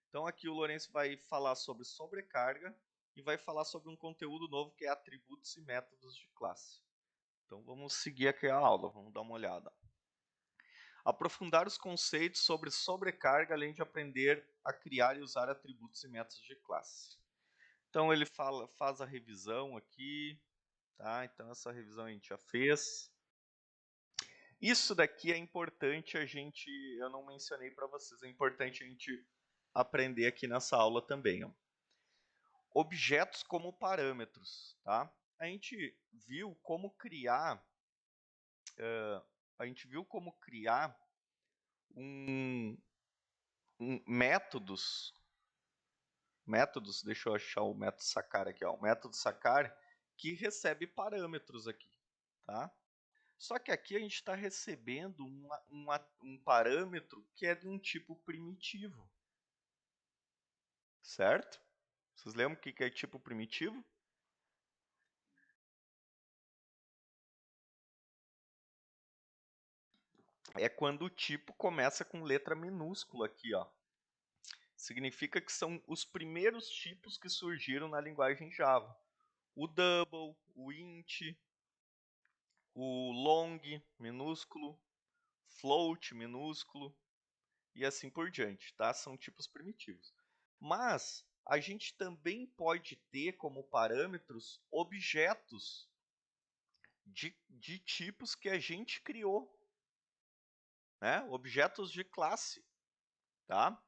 Então, aqui o Lourenço vai falar sobre sobrecarga e vai falar sobre um conteúdo novo que é atributos e métodos de classe. Então, vamos seguir aqui a aula, vamos dar uma olhada. Aprofundar os conceitos sobre sobrecarga, além de aprender a criar e usar atributos e métodos de classe. Então ele faz a revisão aqui, tá? Então essa revisão a gente já fez. Isso daqui é importante eu não mencionei para vocês, é importante a gente aprender aqui nessa aula também. Ó. Objetos como parâmetros, tá? A gente viu como criar, métodos, deixa eu achar o método sacar aqui, ó, o método sacar que recebe parâmetros aqui, tá? Só que aqui a gente está recebendo um parâmetro que é de um tipo primitivo, certo? Vocês lembram o que é tipo primitivo? É quando o tipo começa com letra minúscula aqui, ó. Significa que são os primeiros tipos que surgiram na linguagem Java. O double, o int, o long, minúsculo, float, minúsculo, e assim por diante, tá? São tipos primitivos. Mas a gente também pode ter como parâmetros objetos de tipos que a gente criou, né? Objetos de classe, tá?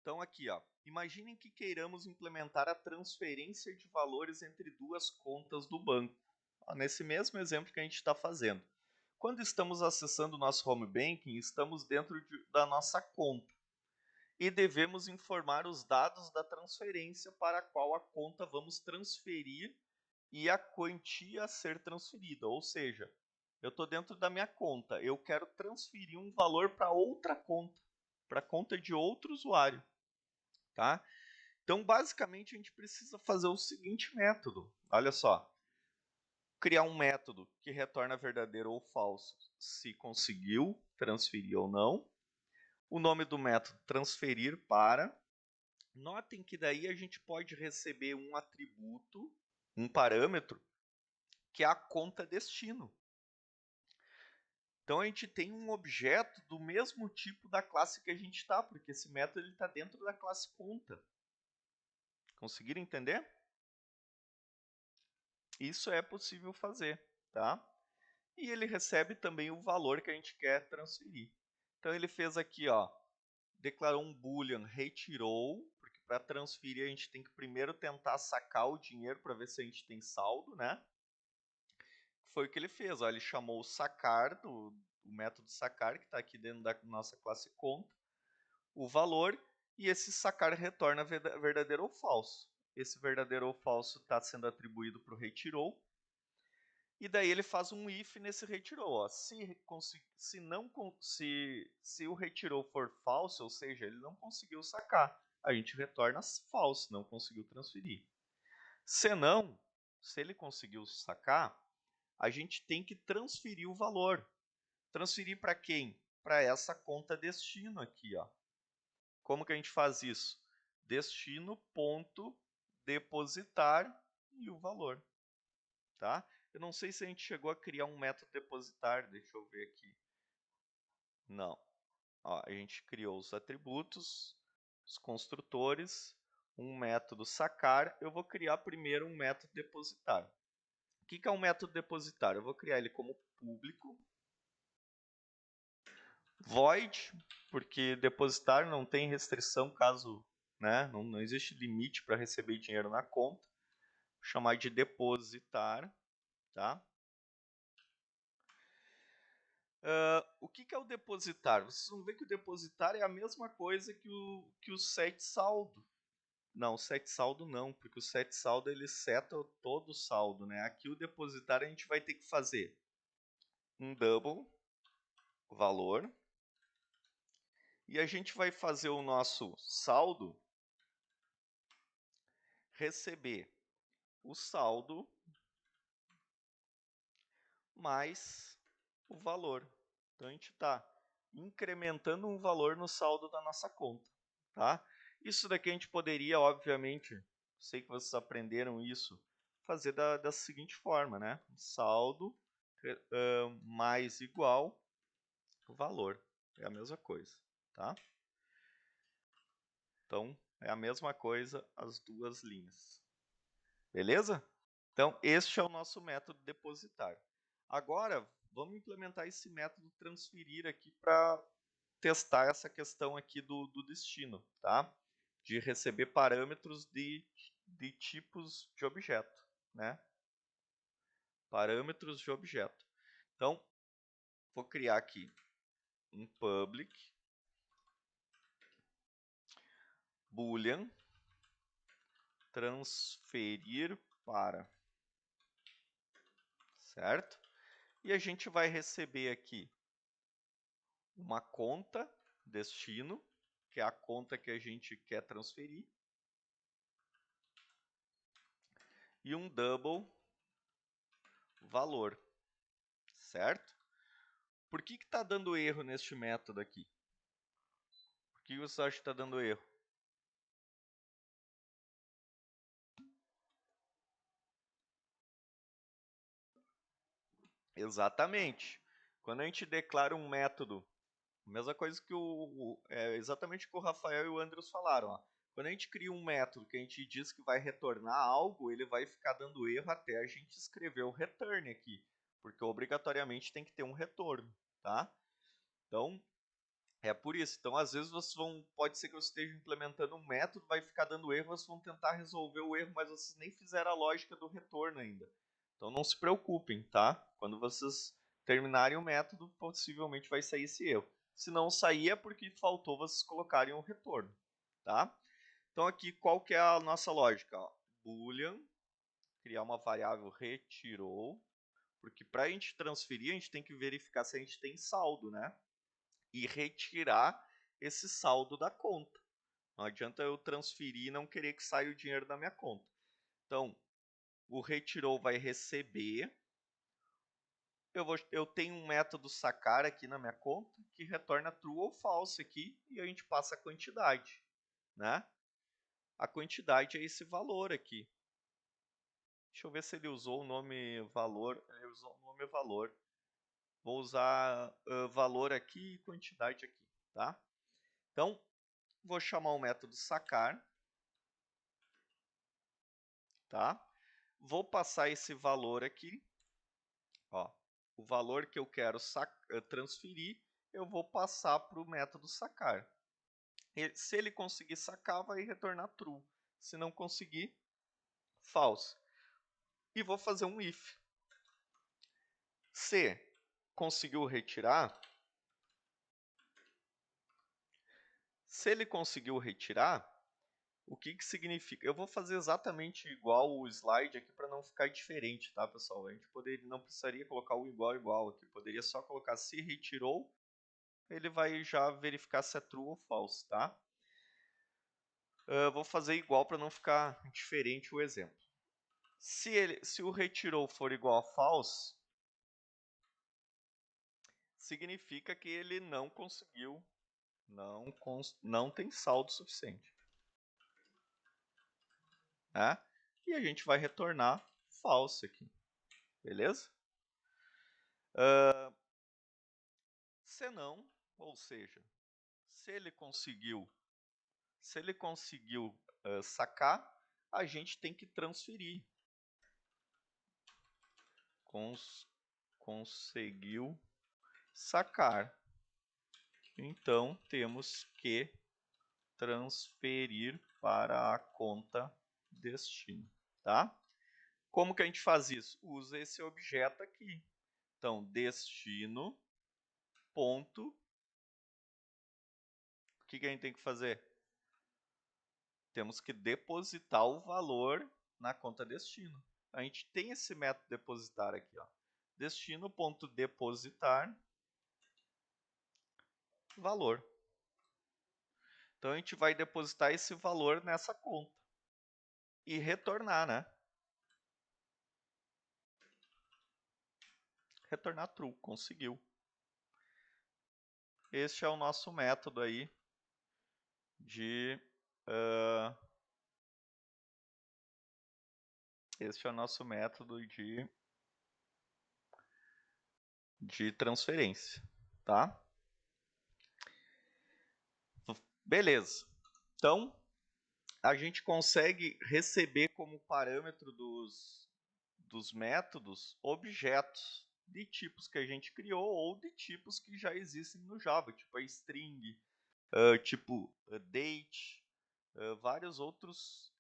Então aqui, ó, imaginem que queiramos implementar a transferência de valores entre duas contas do banco. Ó, nesse mesmo exemplo que a gente está fazendo. Quando estamos acessando o nosso home banking, estamos dentro da nossa conta e devemos informar os dados da transferência para a qual a conta vamos transferir e a quantia a ser transferida. Ou seja, eu estou dentro da minha conta, eu quero transferir um valor para outra conta, para a conta de outro usuário. Tá? Então, basicamente, a gente precisa fazer o seguinte método. Olha só. Criar um método que retorna verdadeiro ou falso se conseguiu transferir ou não. O nome do método transferir para. Notem que daí a gente pode receber um atributo, um parâmetro, que é a conta destino. Então a gente tem um objeto do mesmo tipo da classe que a gente está, porque esse método está dentro da classe conta. Conseguiram entender? Isso é possível fazer, tá? E ele recebe também o valor que a gente quer transferir. Então ele fez aqui, ó, declarou um boolean, retirou, porque para transferir a gente tem que primeiro tentar sacar o dinheiro para ver se a gente tem saldo, né? Foi o que ele fez, ó, ele chamou o sacar, o método sacar, que está aqui dentro da nossa classe conta, o valor, e esse sacar retorna verdadeiro ou falso. Esse verdadeiro ou falso está sendo atribuído para o retirou, e daí ele faz um if nesse retirou. Ó. Se o retirou for falso, ou seja, ele não conseguiu sacar, a gente retorna falso, não conseguiu transferir. Se não, se ele conseguiu sacar, a gente tem que transferir o valor. Transferir para quem? Para essa conta destino aqui. Ó. Como que a gente faz isso? Destino.depositar e o valor. Tá? Eu não sei se a gente chegou a criar um método depositar, deixa eu ver aqui. Não. Ó, a gente criou os atributos, os construtores, um método sacar. Eu vou criar primeiro um método depositar. O que é um método depositar? Eu vou criar ele como público. Void, porque depositar não tem restrição caso, né, não existe limite para receber dinheiro na conta. Vou chamar de depositar, tá? O que é o depositar? Vocês vão ver que o depositar é a mesma coisa que o set saldo. Não, o set saldo não, porque o set saldo ele seta todo o saldo, né? Aqui o depositar a gente vai ter que fazer um double valor e a gente vai fazer o nosso saldo receber o saldo mais o valor. Então, a gente está incrementando um valor no saldo da nossa conta, tá? Isso daqui a gente poderia, obviamente, sei que vocês aprenderam isso, fazer da seguinte forma, né? Saldo mais igual valor. É a mesma coisa, tá? Então, é a mesma coisa as duas linhas. Beleza? Então, este é o nosso método depositar. Agora, vamos implementar esse método transferir aqui para testar essa questão aqui do destino, tá? De receber parâmetros de tipos de objeto, né? Parâmetros de objeto. Então, vou criar aqui um public boolean transferir para, certo? E a gente vai receber aqui uma conta destino, que é a conta que a gente quer transferir, e um double valor, certo? Por que está dando erro neste método aqui? Por que você acha que está dando erro? Exatamente. Quando a gente declara um método, mesma coisa que exatamente o que o Rafael e o Andrews falaram. Ó. Quando a gente cria um método que a gente diz que vai retornar algo, ele vai ficar dando erro até a gente escrever o return aqui, porque obrigatoriamente tem que ter um retorno, tá? Então, é por isso. Então, às vezes, pode ser que você esteja implementando um método, vai ficar dando erro, vocês vão tentar resolver o erro, mas vocês nem fizeram a lógica do retorno ainda. Então, não se preocupem, tá? Quando vocês terminarem o método, possivelmente vai sair esse erro. Se não sair, é porque faltou vocês colocarem o retorno, tá? Então, aqui, qual que é a nossa lógica? Ó, boolean, criar uma variável retirou, porque para a gente transferir, a gente tem que verificar se a gente tem saldo, né? E retirar esse saldo da conta. Não adianta eu transferir e não querer que saia o dinheiro da minha conta. Então, o retirou vai receber. Eu tenho um método sacar aqui na minha conta que retorna true ou false aqui e a gente passa a quantidade, né? A quantidade é esse valor aqui. Deixa eu ver se ele usou o nome valor. Ele usou o nome valor. Vou usar valor aqui e quantidade aqui, tá? Então, vou chamar o método sacar, tá? Vou passar esse valor aqui, ó, o valor que eu quero transferir, eu vou passar para o método sacar. Se ele conseguir sacar, vai retornar true. Se não conseguir, false. E vou fazer um if. Se conseguiu retirar, se ele conseguiu retirar, o que significa? Eu vou fazer exatamente igual o slide aqui para não ficar diferente, tá, pessoal? A gente não precisaria colocar o igual aqui. Poderia só colocar se retirou, ele vai já verificar se é true ou false, tá? Vou fazer igual para não ficar diferente o exemplo. Se o retirou for igual a false, significa que ele não conseguiu, não tem saldo suficiente. Né? E a gente vai retornar false aqui, beleza? Se não, ou seja, se ele conseguiu sacar, a gente tem que transferir. Conseguiu sacar. Então, temos que transferir para a conta destino, tá? Como que a gente faz isso? Usa esse objeto aqui. Então, destino, ponto. O que a gente tem que fazer? Temos que depositar o valor na conta destino. A gente tem esse método depositar aqui, ó. Destino.depositar valor. Então, a gente vai depositar esse valor nessa conta. e retornar, né? Retornar true, conseguiu. Este é o nosso método aí de... este é o nosso método de transferência, tá? Beleza. Então, a gente consegue receber como parâmetro dos métodos objetos de tipos que a gente criou ou de tipos que já existem no Java, tipo a string, tipo date, vários outros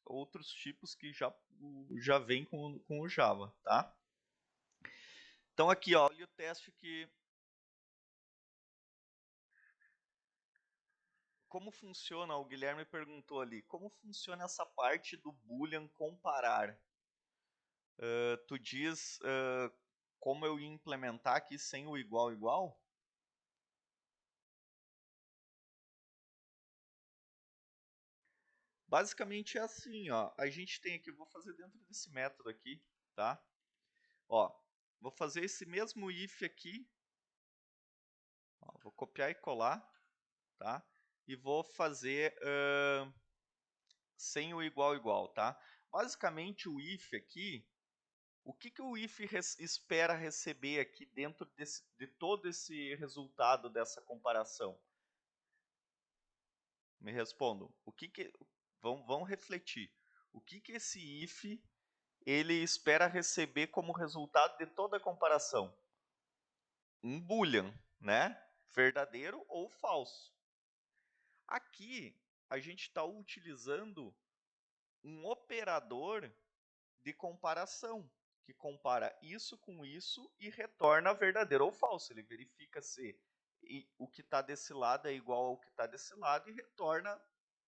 tipos que já vem com o Java, tá? Então aqui, ó, olha o teste que... Como funciona, o Guilherme perguntou ali, como funciona essa parte do boolean comparar? Tu diz como eu ia implementar aqui sem o igual igual? Basicamente é assim, ó. A gente tem aqui, vou fazer dentro desse método aqui, tá? Ó, vou fazer esse mesmo if aqui. Ó, vou copiar e colar, tá? E vou fazer sem o igual igual, tá? Basicamente o if aqui, o que o if espera receber aqui dentro de todo esse resultado dessa comparação? Me respondam. Vão refletir. O que esse if ele espera receber como resultado de toda a comparação? Um boolean, né? Verdadeiro ou falso. Aqui a gente está utilizando um operador de comparação que compara isso com isso e retorna verdadeiro ou falso. Ele verifica se o que está desse lado é igual ao que está desse lado e retorna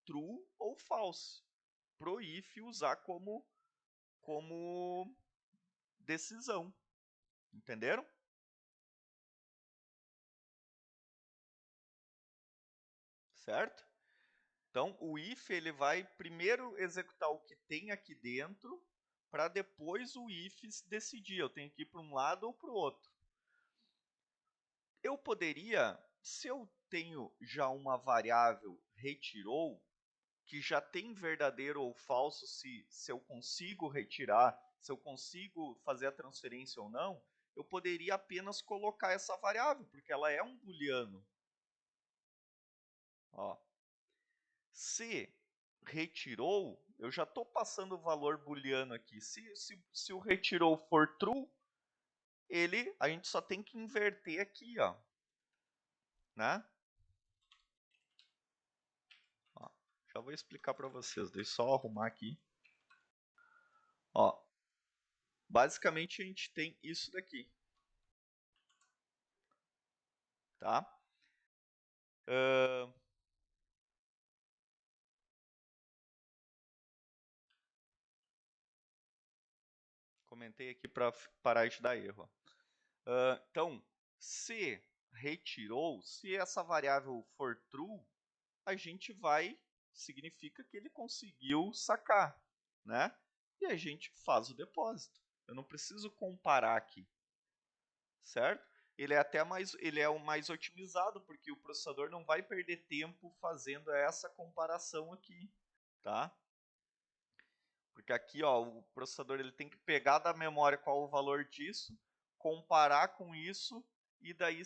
true ou false. Pro if usar como decisão. Entenderam? Certo? Então, o if ele vai primeiro executar o que tem aqui dentro, para depois o if decidir, eu tenho que ir para um lado ou para o outro. Eu poderia, se eu tenho já uma variável retirou, que já tem verdadeiro ou falso, se eu consigo retirar, se eu consigo fazer a transferência ou não, eu poderia apenas colocar essa variável, porque ela é um booleano. Ó. Se retirou, eu já estou passando o valor booleano aqui. Se o retirou for true, a gente só tem que inverter aqui, ó, né? Ó, já vou explicar para vocês. Deixa eu só arrumar aqui. Ó, basicamente a gente tem isso daqui, tá? Comentei aqui para parar de dar erro. Então, se retirou, se essa variável for true, a gente significa que ele conseguiu sacar, né? E a gente faz o depósito. Eu não preciso comparar aqui, certo? Ele é o mais otimizado, porque o processador não vai perder tempo fazendo essa comparação aqui, tá? Porque aqui, ó, o processador ele tem que pegar da memória qual o valor disso, comparar com isso, e daí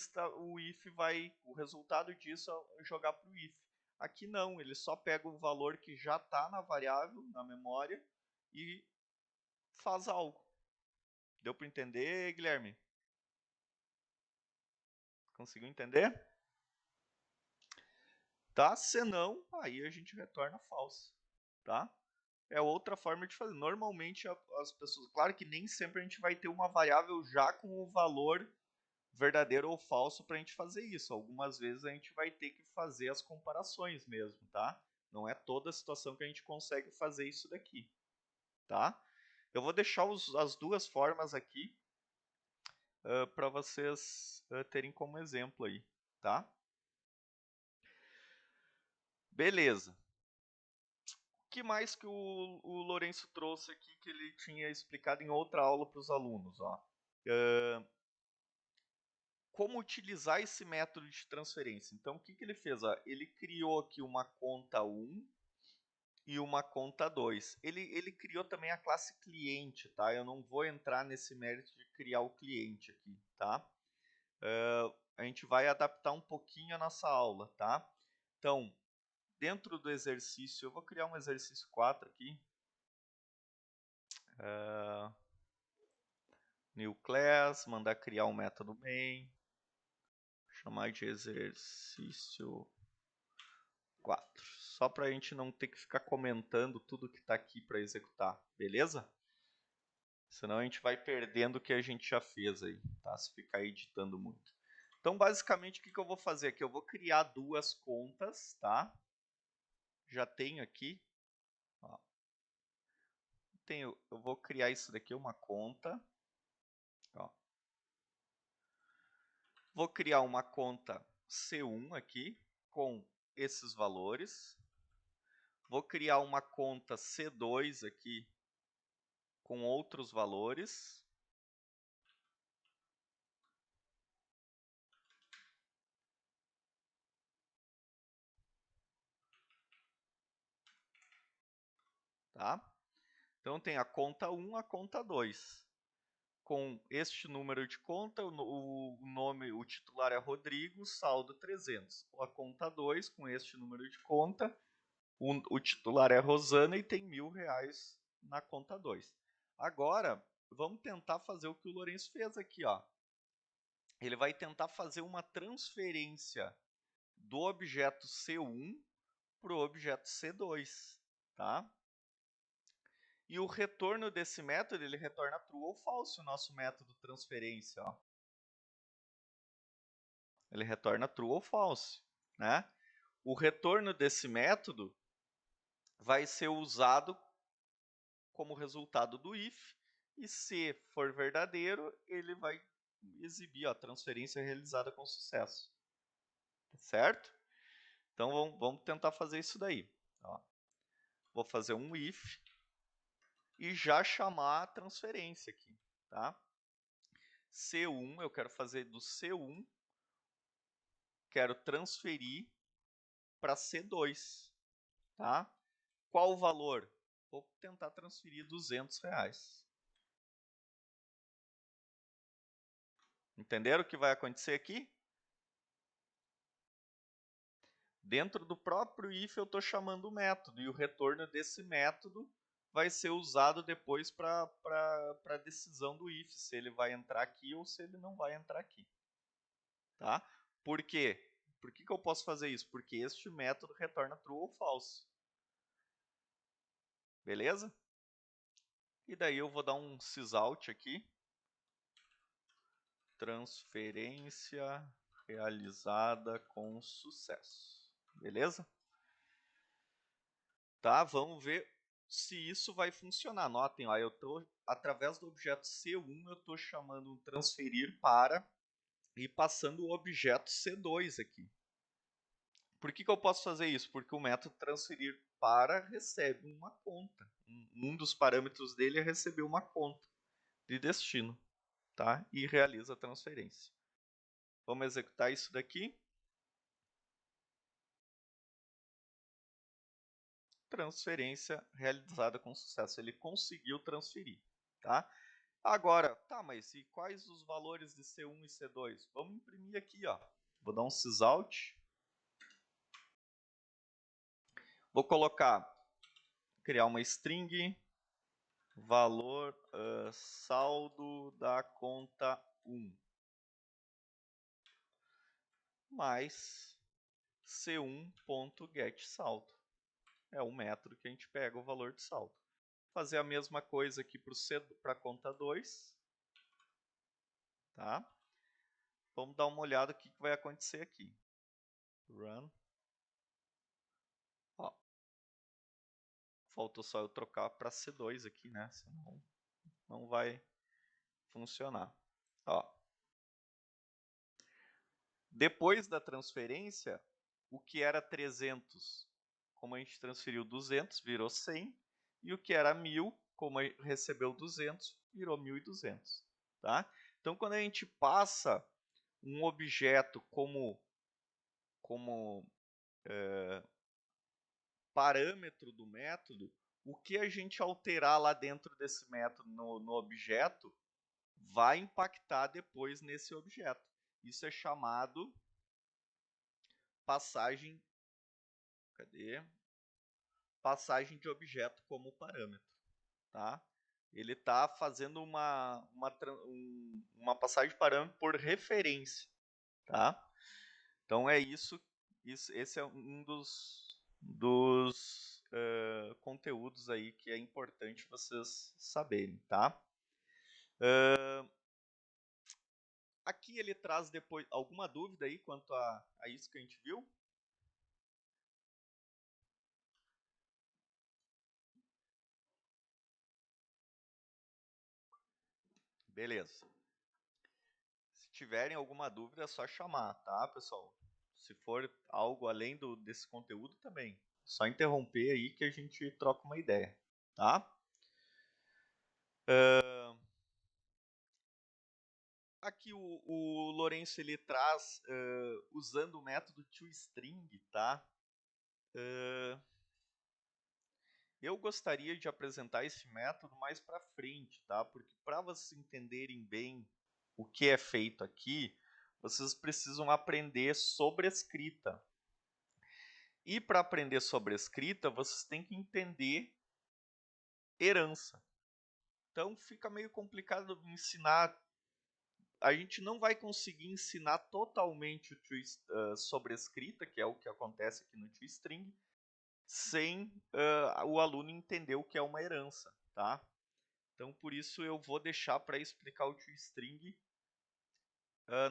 o resultado disso é jogar para o if. Aqui não, ele só pega o valor que já está na variável, na memória, e faz algo. Deu para entender, Guilherme? Conseguiu entender? Tá? Se não, aí a gente retorna falso, tá? É outra forma de fazer. Normalmente as pessoas, claro que nem sempre a gente vai ter uma variável já com o valor verdadeiro ou falso para a gente fazer isso. Algumas vezes a gente vai ter que fazer as comparações mesmo, tá? Não é toda a situação que a gente consegue fazer isso daqui, tá? Eu vou deixar as duas formas aqui para vocês terem como exemplo aí, tá? Beleza. que mais que o Lourenço trouxe aqui que ele tinha explicado em outra aula para os alunos? Ó. Como utilizar esse método de transferência. Então, o que ele fez? Ó? Ele criou aqui uma conta 1 e uma conta 2. Ele criou também a classe cliente, tá? Eu não vou entrar nesse mérito de criar o cliente aqui, tá? A gente vai adaptar um pouquinho a nossa aula, tá? Então, dentro do exercício, eu vou criar um exercício 4 aqui. New class, mandar criar um método main. Chamar de exercício 4. Só para a gente não ter que ficar comentando tudo que está aqui para executar, beleza? Senão a gente vai perdendo o que a gente já fez aí, tá? Se ficar editando muito. Então, basicamente, o que eu vou fazer aqui? Eu vou criar duas contas, tá? Já tenho aqui. Ó. Eu vou criar isso daqui, uma conta. Ó. Vou criar uma conta C1 aqui, com esses valores. Vou criar uma conta C2 aqui, com outros valores. Tá? Então, tem a conta 1, a conta 2. Com este número de conta, o nome, o titular é Rodrigo, saldo 300. A conta 2, com este número de conta, o titular é Rosana e tem R$1.000 na conta 2. Agora, vamos tentar fazer o que o Lourenço fez aqui. Ó. Ele vai tentar fazer uma transferência do objeto C1 para o objeto C2. Tá? E o retorno desse método, ele retorna true ou false, o nosso método transferência. Ó. Ele retorna true ou false. Né? O retorno desse método vai ser usado como resultado do if, e se for verdadeiro, ele vai exibir a transferência realizada com sucesso. Certo? Então, vamos tentar fazer isso daí. Ó. Vou fazer um if e já chamar a transferência aqui. Tá? C1, eu quero fazer do C1, quero transferir para C2. Tá? Qual o valor? Vou tentar transferir R$200. Entenderam o que vai acontecer aqui? Dentro do próprio if eu estou chamando o método, e o retorno desse método vai ser usado depois para a decisão do if, se ele vai entrar aqui ou se ele não vai entrar aqui. Tá? Por quê? Por que eu posso fazer isso? Porque este método retorna true ou false. Beleza? E daí eu vou dar um sysout aqui. Transferência realizada com sucesso. Beleza? Tá? Vamos ver se isso vai funcionar. Notem, ó, eu tô, através do objeto C1, eu estou chamando um transferir para e passando o objeto C2 aqui. Por que eu posso fazer isso? Porque o método transferir para recebe uma conta. Um dos parâmetros dele é receber uma conta de destino, tá? E realiza a transferência. Vamos executar isso daqui. Transferência realizada com sucesso. Ele conseguiu transferir, tá? Agora, tá, mas e quais os valores de C1 e C2? Vamos imprimir aqui, ó. Vou dar um sysout. Vou colocar, criar uma string, valor saldo da conta 1, mais c1.getSaldo. É o método que a gente pega o valor de saldo. Fazer a mesma coisa aqui para a conta 2. Tá? Vamos dar uma olhada no que vai acontecer aqui. Run. Ó. Faltou só eu trocar para C2 aqui, né? Senão não vai funcionar. Ó. Depois da transferência, o que era 300 como a gente transferiu 200, virou 100. E o que era 1.000, como recebeu 200, virou 1.200. Tá? Então, quando a gente passa um objeto como parâmetro do método, o que a gente alterar lá dentro desse método no objeto vai impactar depois nesse objeto. Isso é chamado passagem de objeto como parâmetro. Tá? Ele está fazendo uma passagem de parâmetro por referência. Tá? Então é isso, esse é um dos conteúdos aí que é importante vocês saberem, tá? Aqui ele traz depois alguma dúvida aí quanto a isso que a gente viu? Beleza. Se tiverem alguma dúvida é só chamar, tá, pessoal? Se for algo além desse conteúdo também, só interromper aí que a gente troca uma ideia, tá? Aqui o Lourenço ele traz usando o método toString, tá? Eu gostaria de apresentar esse método mais para frente, tá? Porque para vocês entenderem bem o que é feito aqui, vocês precisam aprender sobre escrita. E para aprender sobre escrita, vocês têm que entender herança. Então fica meio complicado ensinar. A gente não vai conseguir ensinar totalmente o sobre escrita, que é o que acontece aqui no toString, sem o aluno entender o que é uma herança, tá? Então, por isso eu vou deixar para explicar o toString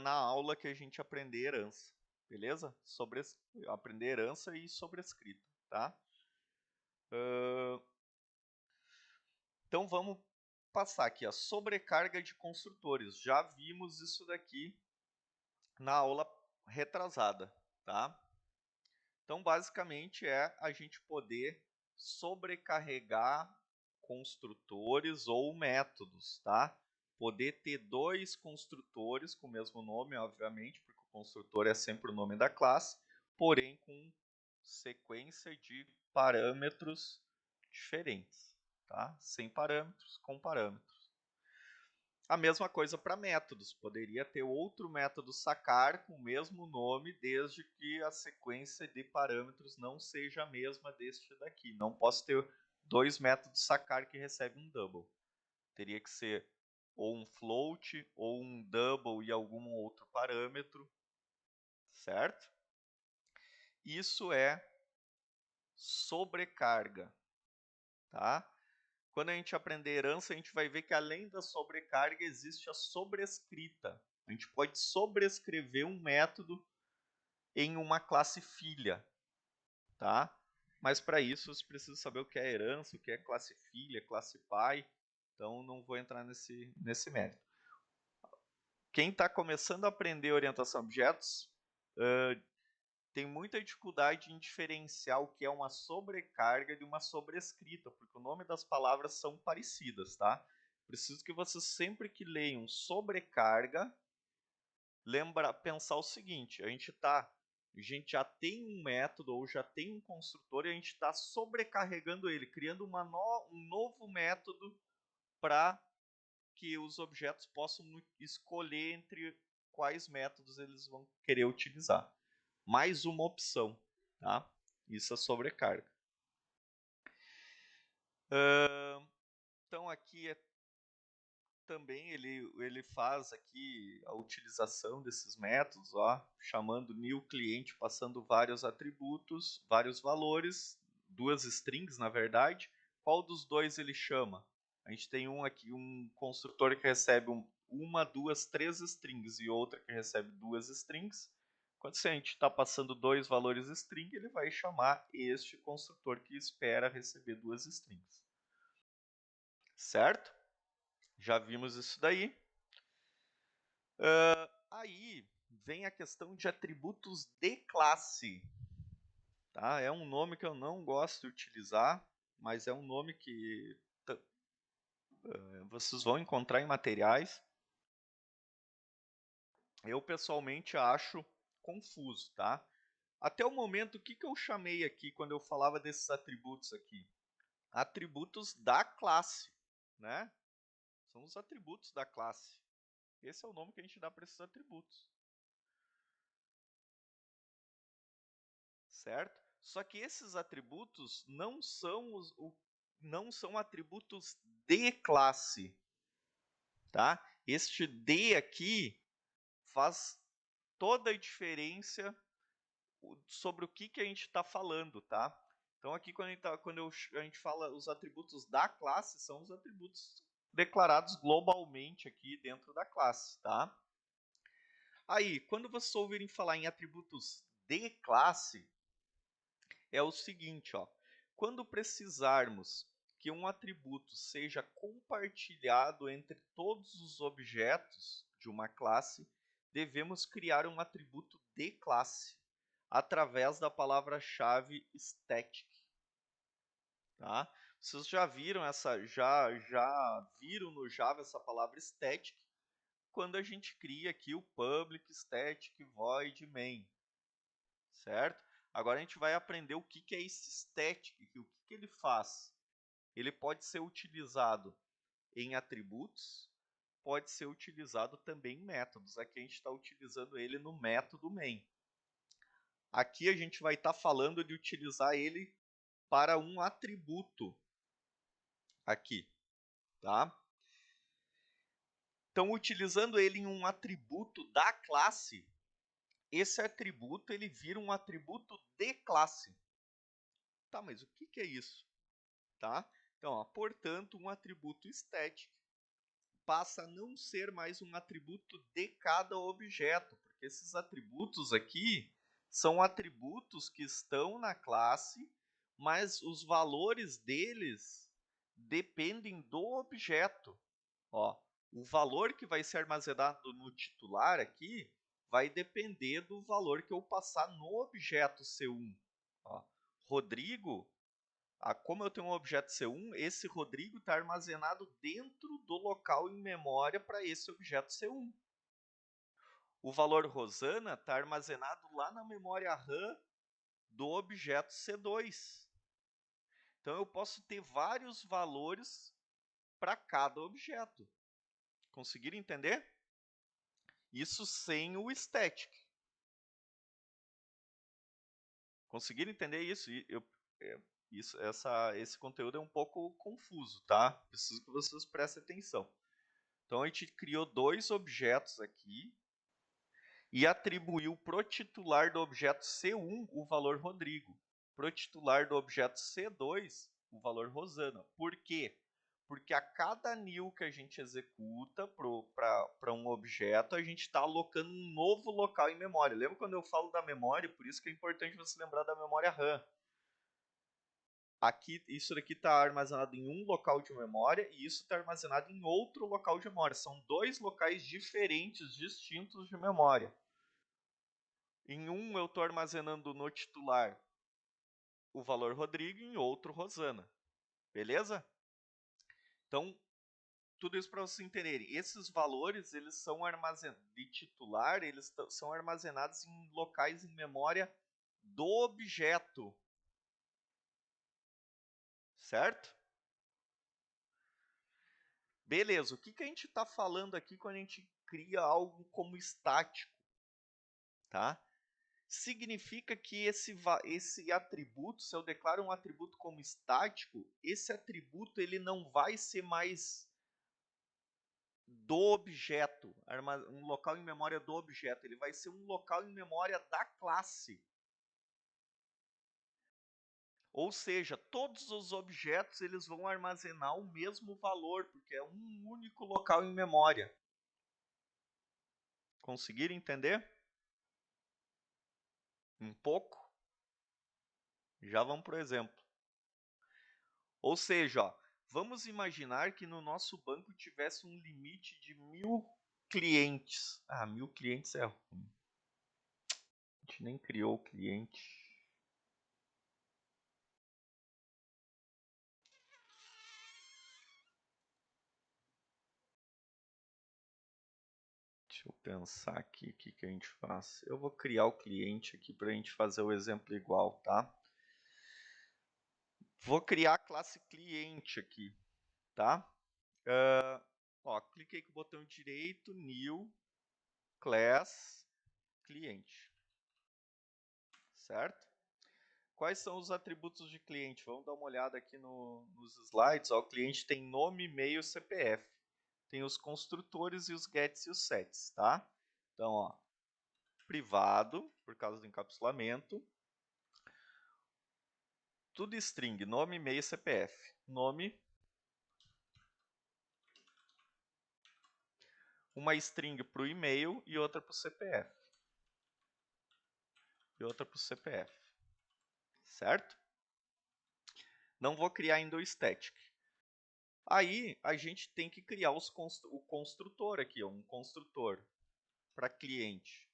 na aula que a gente aprender herança, beleza? Aprender herança e sobrescrita, tá? Então, vamos passar aqui a sobrecarga de construtores. Já vimos isso daqui na aula retrasada, tá? Então, basicamente, é a gente poder sobrecarregar construtores ou métodos, tá? Poder ter dois construtores com o mesmo nome, obviamente, porque o construtor é sempre o nome da classe, porém com sequência de parâmetros diferentes, tá? Sem parâmetros, com parâmetros. A mesma coisa para métodos. Poderia ter outro método sacar com o mesmo nome, desde que a sequência de parâmetros não seja a mesma deste daqui. Não posso ter dois métodos sacar que recebem um double. Teria que ser ou um float, ou um double e algum outro parâmetro, certo? Isso é sobrecarga, tá? Quando a gente aprender herança, a gente vai ver que além da sobrecarga existe a sobrescrita. A gente pode sobrescrever um método em uma classe filha, tá? Mas para isso você precisa saber o que é herança, o que é classe filha, classe pai. Então não vou entrar nesse mérito. Quem está começando a aprender orientação a objetos tem muita dificuldade em diferenciar o que é uma sobrecarga de uma sobrescrita, porque o nome das palavras são parecidas, tá? Preciso que vocês sempre que leiam sobrecarga, pensar o seguinte, a gente já tem um método ou já tem um construtor e a gente está sobrecarregando ele, criando um novo método para que os objetos possam escolher entre quais métodos eles vão querer utilizar. Mais uma opção, tá? Isso é sobrecarga. Então aqui também ele faz aqui a utilização desses métodos, ó, chamando new cliente, passando vários atributos, vários valores, duas strings na verdade. Qual dos dois ele chama? A gente tem um construtor que recebe uma, duas, três strings e outra que recebe duas strings. Quando a gente está passando dois valores string, ele vai chamar este construtor que espera receber duas strings. Certo? Já vimos isso daí. Aí vem a questão de atributos de classe. tá? É um nome que eu não gosto de utilizar, mas é um nome que vocês vão encontrar em materiais. Eu pessoalmente acho confuso, tá? Até o momento, o que eu chamei aqui quando eu falava desses atributos aqui? Atributos da classe, né? São os atributos da classe. Esse é o nome que a gente dá para esses atributos. Certo? Só que esses atributos não são atributos de classe, tá? Este de aqui faz toda a diferença sobre o que a gente está falando, tá? Então aqui quando a gente fala os atributos da classe, são os atributos declarados globalmente aqui dentro da classe, tá? Aí, quando vocês ouvirem falar em atributos de classe, é o seguinte, ó. Quando precisarmos que um atributo seja compartilhado entre todos os objetos de uma classe, devemos criar um atributo de classe através da palavra-chave static. Tá? Vocês já viram já viram no Java essa palavra static quando a gente cria aqui o public static void main, certo? Agora a gente vai aprender o que é esse static, o que ele faz. Ele pode ser utilizado em atributos, pode ser utilizado também em métodos. Aqui a gente está utilizando ele no método main. Aqui a gente vai estar falando de utilizar ele para um atributo aqui, tá? Então, utilizando ele em um atributo da classe, esse atributo ele vira um atributo de classe. Tá, mas o que é isso? Tá? Então, ó, portanto, um atributo static passa a não ser mais um atributo de cada objeto, porque esses atributos aqui são atributos que estão na classe, mas os valores deles dependem do objeto. Ó, o valor que vai ser armazenado no titular aqui vai depender do valor que eu passar no objeto C1. Ó, Rodrigo, como eu tenho um objeto C1, esse Rodrigo está armazenado dentro do local em memória para esse objeto C1. O valor Rosana está armazenado lá na memória RAM do objeto C2. Então eu posso ter vários valores para cada objeto. Conseguiram entender? Isso sem o static. Conseguiram entender isso? Esse conteúdo é um pouco confuso, tá? Preciso que vocês prestem atenção. Então a gente criou dois objetos aqui e atribuiu para o titular do objeto C1 o valor Rodrigo, para o titular do objeto C2 o valor Rosana. Por quê? Porque a cada new que a gente executa para um objeto, a gente está alocando um novo local em memória. Lembra quando eu falo da memória? Por isso que é importante você lembrar da memória RAM. Aqui, isso daqui está armazenado em um local de memória e isso está armazenado em outro local de memória. São dois locais diferentes, distintos de memória. Em um eu estou armazenando no titular o valor Rodrigo, em outro Rosana. Beleza? Então, tudo isso para vocês entenderem. Esses valores, eles são armazenados de titular, eles são armazenados em locais em memória do objeto. Certo? Beleza, o que a gente está falando aqui quando a gente cria algo como estático? Tá? Significa que esse atributo, se eu declaro um atributo como estático, esse atributo ele não vai ser mais do objeto, um local em memória do objeto, ele vai ser um local em memória da classe. Ou seja, todos os objetos eles vão armazenar o mesmo valor, porque é um único local em memória. Conseguiram entender? Um pouco? Já vamos para o exemplo. Ou seja, ó, vamos imaginar que no nosso banco tivesse um limite de 1000 clientes. 1000 clientes é ruim. A gente nem criou o cliente. Deixa eu pensar aqui o que a gente faz. Eu vou criar o cliente aqui para a gente fazer o exemplo igual, tá? Vou criar a classe cliente aqui, tá? Ó, cliquei com o botão direito, New, Class, Cliente. Certo? Quais são os atributos de cliente? Vamos dar uma olhada aqui nos slides. Ó, o cliente tem nome, e-mail, CPF. Tem os construtores e os gets e os sets, tá? Então, ó, privado, por causa do encapsulamento. Tudo string, nome, e-mail, CPF. Nome. Uma string para o e-mail e outra para o CPF. E outra para o CPF. Certo? Não vou criar ainda o static. Aí, a gente tem que criar o construtor aqui, ó, um construtor para cliente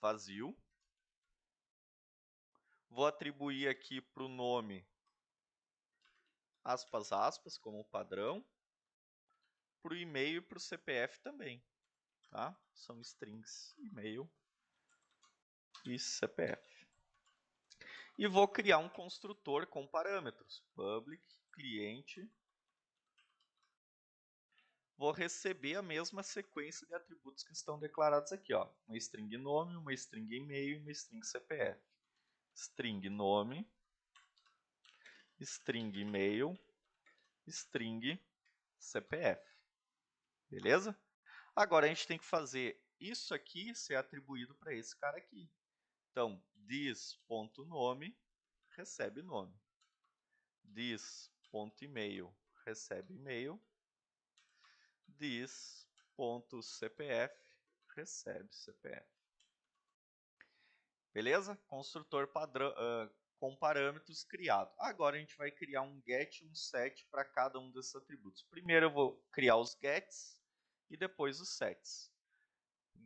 vazio. Vou atribuir aqui para o nome aspas, aspas, como padrão. Para o e-mail e para o CPF também. Tá? São strings e-mail e CPF. E vou criar um construtor com parâmetros. Public, cliente. Vou receber a mesma sequência de atributos que estão declarados aqui. Ó. Uma string nome, uma string e-mail e uma string CPF. String nome, string e-mail, string CPF. Beleza? Agora a gente tem que fazer isso aqui ser atribuído para esse cara aqui. Então, this.nome recebe nome. This.email recebe e-mail. This.cpf recebe CPF. Beleza? Construtor padrão, com parâmetros criado. Agora a gente vai criar um get e um set para cada um desses atributos. Primeiro eu vou criar os gets e depois os sets.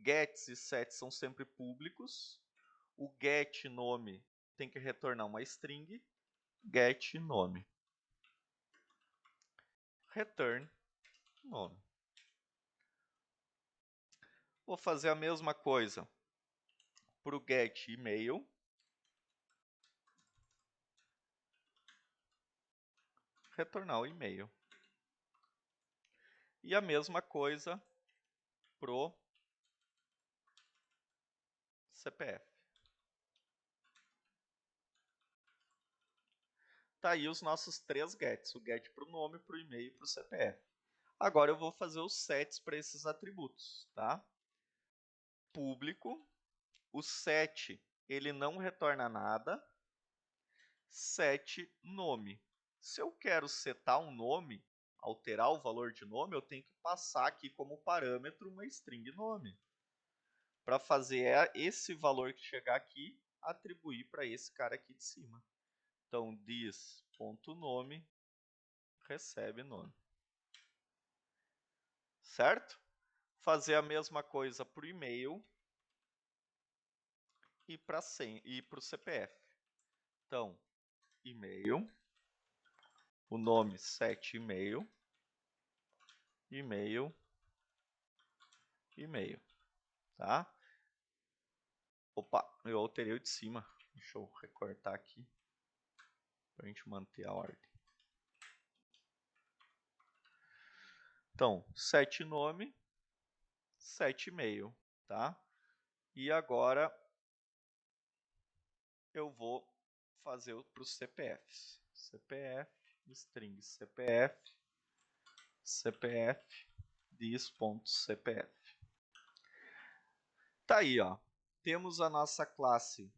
Gets e sets são sempre públicos. O get nome tem que retornar uma string. Get nome. Return nome. Vou fazer a mesma coisa para o get e-mail. Retornar o e-mail. E a mesma coisa pro CPF. Tá aí os nossos três gets. O get para o nome, para o e-mail e para o CPF. Agora eu vou fazer os sets para esses atributos. Tá? Público. O set ele não retorna nada. Set nome. Se eu quero setar um nome, alterar o valor de nome, eu tenho que passar aqui como parâmetro uma string nome. Para fazer esse valor que chegar aqui, atribuir para esse cara aqui de cima. Então, this.nome recebe nome. Certo? Fazer a mesma coisa para o e-mail e para o CPF. Então, e-mail, o nome set e-mail, e-mail, e-mail. Tá? Opa, eu alterei o de cima. Deixa eu recortar aqui para a gente manter a ordem. Então, set nome, set e-mail, tá? E agora eu vou fazer para os CPFs. CPF, string CPF, CPF, this.cpf. Tá aí, ó. Temos a nossa classe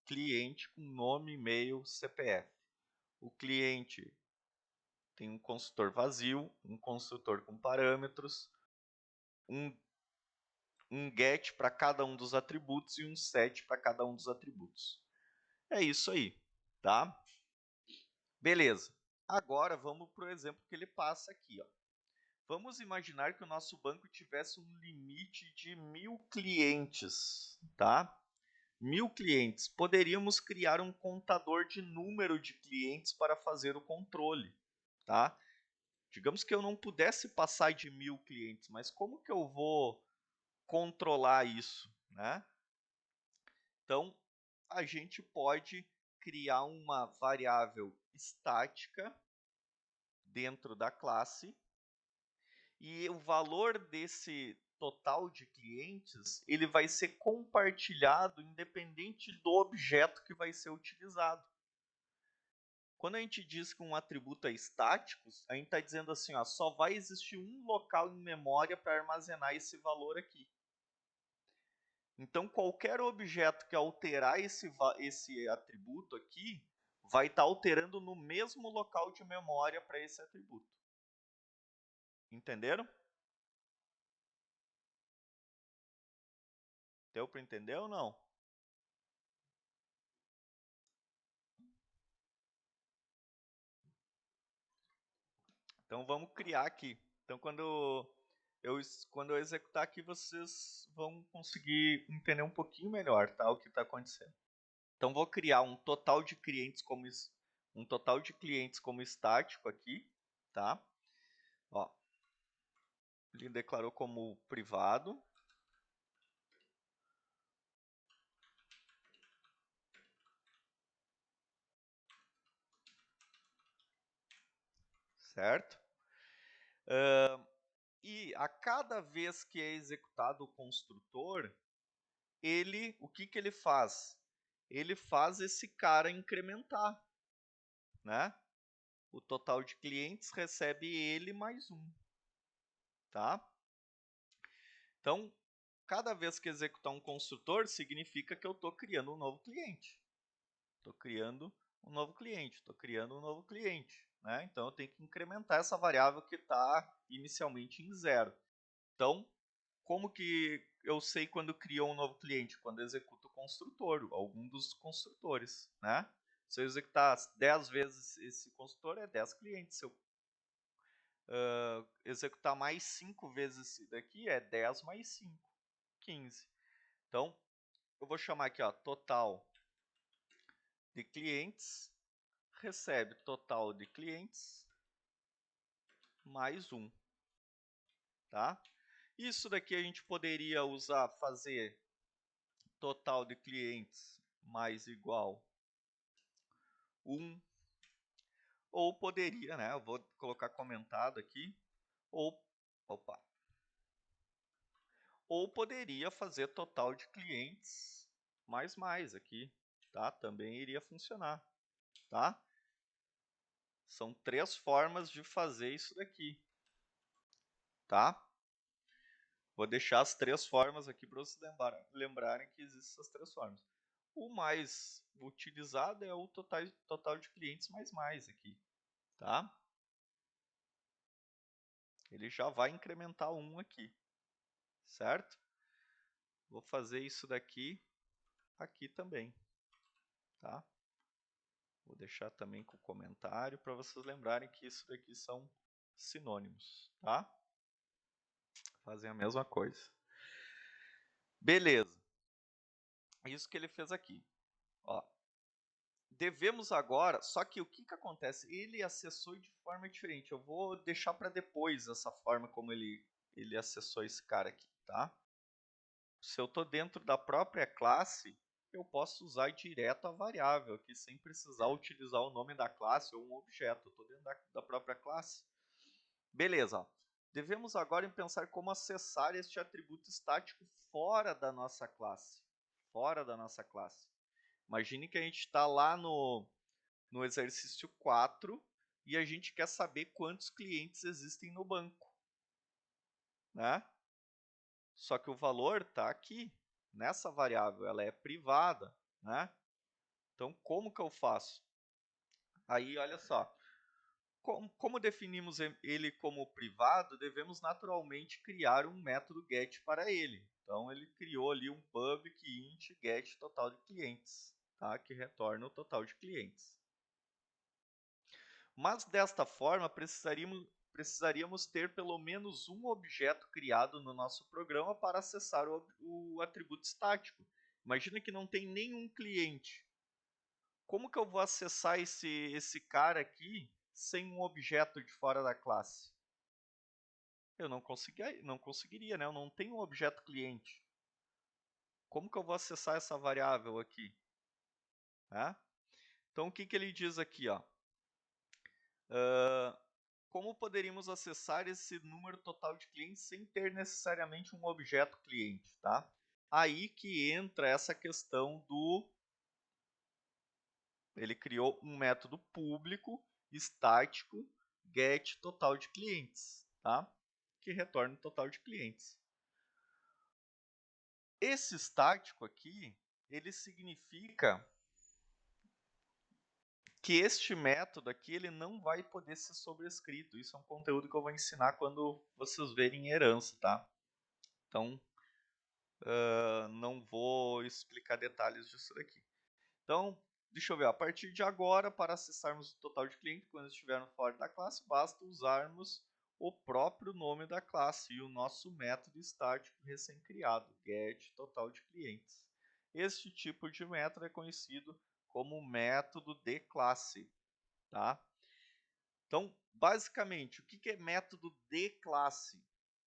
cliente com nome, e-mail, CPF. O cliente tem um construtor vazio, um construtor com parâmetros, um get para cada um dos atributos e um set para cada um dos atributos. É isso aí, tá? Beleza. Agora vamos para o exemplo que ele passa aqui, ó. Vamos imaginar que o nosso banco tivesse um limite de 1000 clientes, tá? 1000 clientes. Poderíamos criar um contador de número de clientes para fazer o controle, tá? Digamos que eu não pudesse passar de 1000 clientes, mas como que eu vou controlar isso, né? Então, a gente pode criar uma variável estática dentro da classe e o valor desse total de clientes, ele vai ser compartilhado independente do objeto que vai ser utilizado. Quando a gente diz que um atributo é estático, a gente está dizendo assim, ó, só vai existir um local em memória para armazenar esse valor aqui. Então, qualquer objeto que alterar esse atributo aqui, vai estar alterando no mesmo local de memória para esse atributo. Entenderam? Deu para entender ou não? Então, vamos criar aqui. Então, quando eu executar aqui, vocês vão conseguir entender um pouquinho melhor, tá, o que está acontecendo. Então, vou criar um total de clientes como estático aqui, tá? Ó, ele declarou como privado. Certo? E a cada vez que é executado o construtor, o que ele faz? Ele faz esse cara incrementar, né? O total de clientes recebe ele mais um, tá? Então, cada vez que executar um construtor, significa que eu estou criando um novo cliente. Estou criando um novo cliente, estou criando um novo cliente, né? Então, eu tenho que incrementar essa variável que está inicialmente em 0. Então, como que eu sei quando criou um novo cliente? Quando eu executo o construtor, algum dos construtores, né? Se eu executar 10 vezes esse construtor, é 10 clientes. Se eu executar mais 5 vezes esse daqui, é 10 mais 5, 15. Então, eu vou chamar aqui, ó, total de clientes, recebe total de clientes mais 1, tá? Isso daqui a gente poderia usar, fazer total de clientes mais igual 1, ou poderia, né, eu vou colocar comentado aqui, ou poderia fazer total de clientes mais aqui, tá? Também iria funcionar, tá? São 3 formas de fazer isso daqui, tá? Vou deixar as 3 formas aqui para vocês lembrarem que existem essas 3 formas. O mais utilizado é o total de clientes mais aqui, tá? Ele já vai incrementar 1 aqui, certo? Vou fazer isso daqui aqui também, tá? Vou deixar também com comentário para vocês lembrarem que isso daqui são sinônimos, tá? Fazem a mesma coisa. Beleza. Isso que ele fez aqui. Ó. Devemos agora, só que o que acontece? Ele acessou de forma diferente. Eu vou deixar para depois essa forma como ele acessou esse cara aqui, tá? Se eu estou dentro da própria classe, eu posso usar direto a variável aqui, sem precisar utilizar o nome da classe ou um objeto. Eu estou dentro da própria classe. Beleza. Devemos agora pensar como acessar este atributo estático fora da nossa classe. Fora da nossa classe. Imagine que a gente está lá no exercício 4 e a gente quer saber quantos clientes existem no banco, né? Só que o valor está aqui, nessa variável, ela é privada, né? Então, como que eu faço? Aí, olha só, como definimos ele como privado, devemos naturalmente criar um método get para ele. Então, ele criou ali um public int get total de clientes, tá? Que retorna o total de clientes. Mas desta forma, precisaríamos ter pelo menos um objeto criado no nosso programa para acessar o atributo estático. Imagina que não tem nenhum cliente. Como que eu vou acessar esse cara aqui sem um objeto de fora da classe? Eu não conseguiria, né? Eu não tenho um objeto cliente. Como que eu vou acessar essa variável aqui? Né? Então, o que ele diz aqui? Ó? Como poderíamos acessar esse número total de clientes sem ter necessariamente um objeto cliente? Tá? Aí que entra essa questão do... Ele criou um método público, estático, get total de clientes, tá? Que retorna o total de clientes. Esse estático aqui, ele significa que este método aqui ele não vai poder ser sobrescrito. Isso é um conteúdo que eu vou ensinar quando vocês verem herança, tá? Então, não vou explicar detalhes disso daqui. Então, deixa eu ver, a partir de agora, para acessarmos o total de clientes quando estivermos fora da classe, basta usarmos o próprio nome da classe e o nosso método estático recém-criado, get total de clientes. Este tipo de método é conhecido como método de classe. Tá? Então, basicamente, o que é método de classe?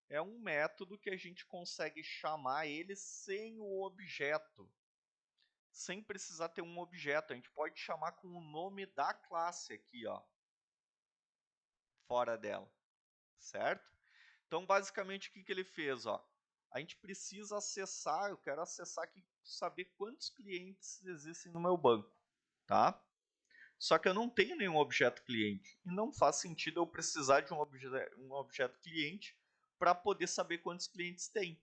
É um método que a gente consegue chamar ele sem o objeto, sem precisar ter um objeto. A gente pode chamar com o nome da classe aqui, ó, fora dela, certo? Então, basicamente, o que ele fez? Ó? A gente precisa acessar, eu quero acessar aqui, saber quantos clientes existem no meu banco, tá? Só que eu não tenho nenhum objeto cliente. E não faz sentido eu precisar de um objeto cliente para poder saber quantos clientes tem.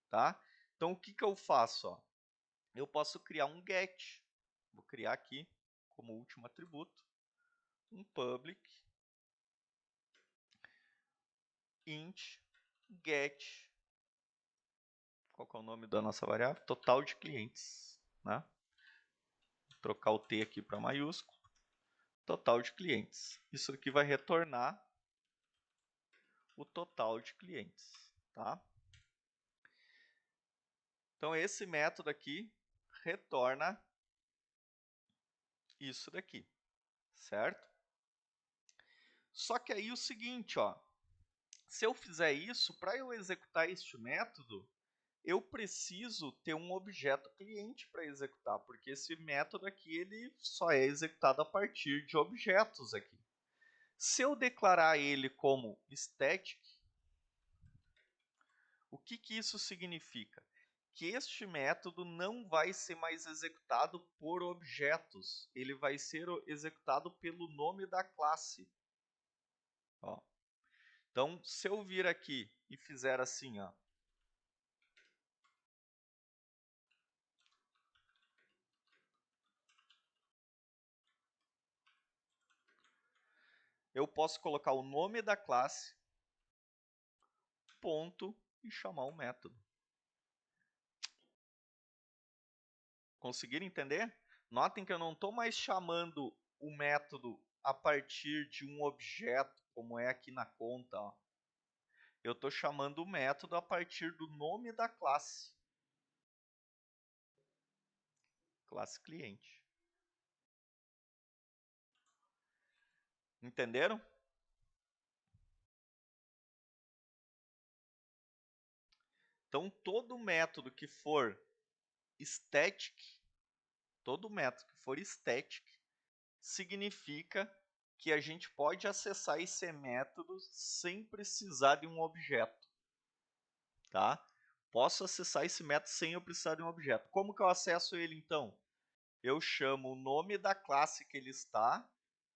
Tá? Então, o que eu faço? Ó? Eu posso criar um get. Vou criar aqui, como último atributo, um public int get. Qual que é o nome da nossa variável? Total de clientes. Né? Vou trocar o T aqui para maiúsculo. Total de clientes. Isso aqui vai retornar o total de clientes. Tá? Então, esse método aqui retorna isso daqui, certo? Só que aí o seguinte, ó, se eu fizer isso, para eu executar este método, eu preciso ter um objeto cliente para executar, porque esse método aqui ele só é executado a partir de objetos aqui. Se eu declarar ele como static, o que isso significa? Que este método não vai ser mais executado por objetos, ele vai ser executado pelo nome da classe. Ó. Então, se eu vir aqui e fizer assim, ó, eu posso colocar o nome da classe, ponto, e chamar o método. Conseguiram entender? Notem que eu não estou mais chamando o método a partir de um objeto, como é aqui na conta. Ó. Eu estou chamando o método a partir do nome da classe. Classe cliente. Entenderam? Então, todo método que for static, todo método que for static, significa que a gente pode acessar esse método sem precisar de um objeto. Tá? Posso acessar esse método sem eu precisar de um objeto. Como que eu acesso ele, então? Eu chamo o nome da classe que ele está,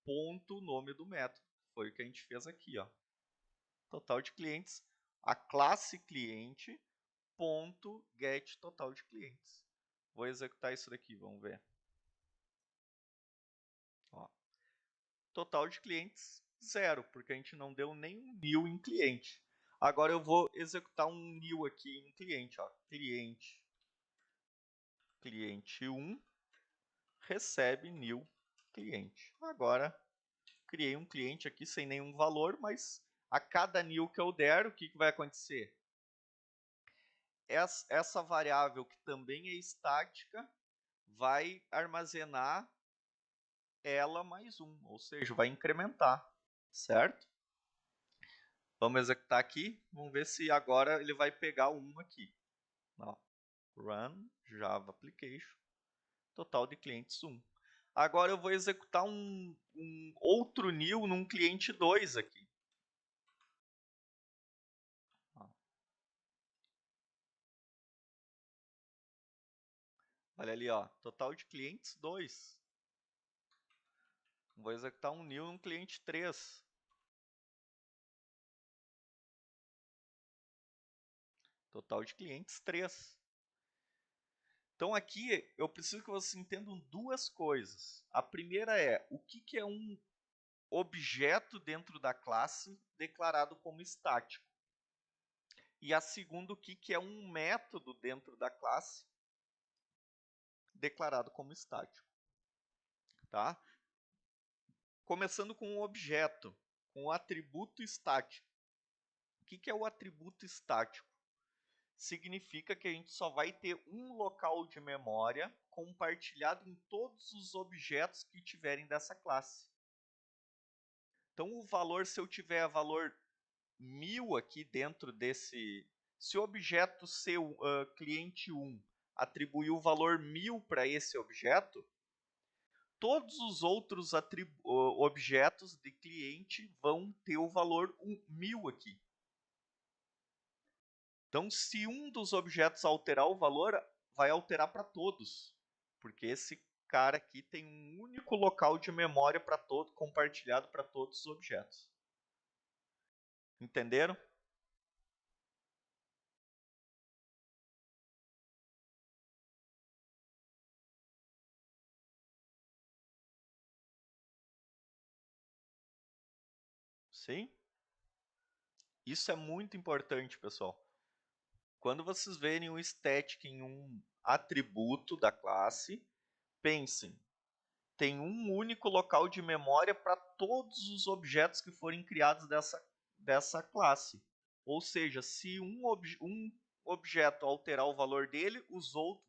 ponto, nome do método. Foi o que a gente fez aqui. Ó. Total de clientes, a classe cliente, ponto, get total de clientes. Vou executar isso daqui, vamos ver. Ó. Total de clientes, 0, porque a gente não deu nenhum new em cliente. Agora eu vou executar um new aqui em cliente. Ó. Cliente 1 recebe new cliente. Agora, criei um cliente aqui sem nenhum valor, mas a cada new que eu der, o que vai acontecer? Essa variável, que também é estática, vai armazenar ela mais 1, ou seja, vai incrementar. certo? Vamos executar aqui, vamos ver se agora ele vai pegar um aqui. Ó, run Java Application, total de clientes 1. Agora eu vou executar um outro new num cliente 2 aqui. Ó. Olha ali, ó, total de clientes 2. Vou executar um new num cliente 3. Total de clientes 3. Então aqui eu preciso que vocês entendam duas coisas. A primeira é o que é um objeto dentro da classe declarado como estático. E a segunda, o que é um método dentro da classe declarado como estático. Tá? Começando com o objeto, com o atributo estático. O que é o atributo estático? Significa que a gente só vai ter um local de memória compartilhado em todos os objetos que tiverem dessa classe. Então, o valor, se eu tiver valor 1000 aqui dentro desse... Se o objeto seu, cliente 1, atribuir o valor 1000 para esse objeto, todos os outros objetos de cliente vão ter o valor 1000 aqui. Então, se um dos objetos alterar o valor, vai alterar para todos, porque esse cara aqui tem um único local de memória para todo, compartilhado para todos os objetos. Entenderam? Sim? Isso é muito importante, pessoal. Quando vocês verem o static em um atributo da classe, pensem, tem um único local de memória para todos os objetos que forem criados dessa classe. Ou seja, se um objeto alterar o valor dele,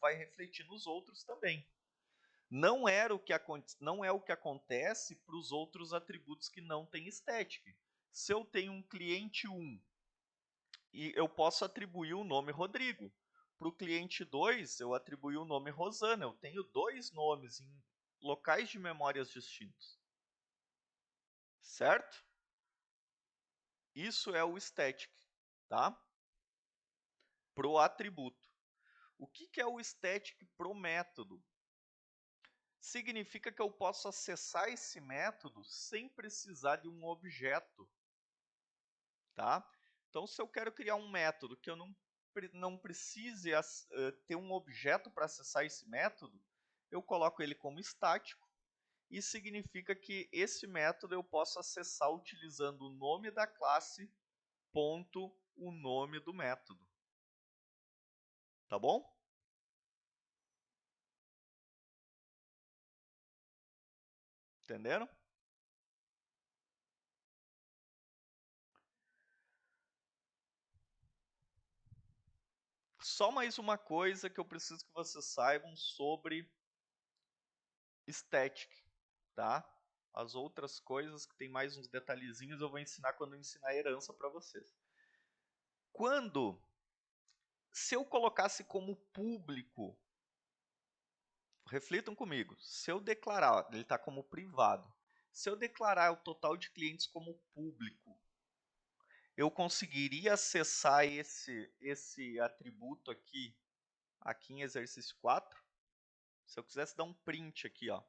vai refletir nos outros também. Não é o que acontece para os outros atributos que não têm static. Se eu tenho um cliente 1 e eu posso atribuir o nome Rodrigo. Para o cliente 2, eu atribuí o nome Rosana. Eu tenho dois nomes em locais de memórias distintos. Certo? Isso é o static, tá? Para o atributo. O que é o static para o método? Significa que eu posso acessar esse método sem precisar de um objeto. Tá? Então, se eu quero criar um método que eu não precise ter um objeto para acessar esse método, eu coloco ele como estático e significa que esse método eu posso acessar utilizando o nome da classe ponto o nome do método. Tá bom? Entenderam? Só mais uma coisa que eu preciso que vocês saibam sobre static, tá? As outras coisas que tem mais uns detalhezinhos eu vou ensinar quando eu ensinar a herança para vocês. Se eu colocasse como público, reflitam comigo, se eu declarar, ele está como privado, se eu declarar o total de clientes como público, eu conseguiria acessar esse atributo aqui em exercício 4? Se eu quisesse dar um print aqui, ó.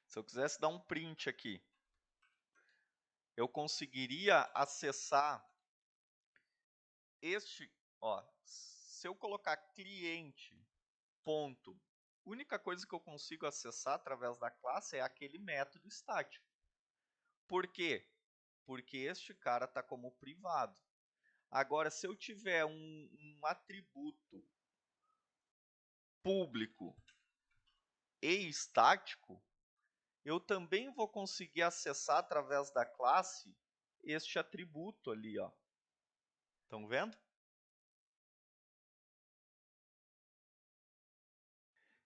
Se eu quisesse dar um print aqui, eu conseguiria acessar ó, se eu colocar cliente ponto, a única coisa que eu consigo acessar através da classe é aquele método estático. Por quê? Porque este cara está como privado. Agora, se eu tiver um atributo público e estático, eu também vou conseguir acessar através da classe este atributo ali, ó. Estão vendo?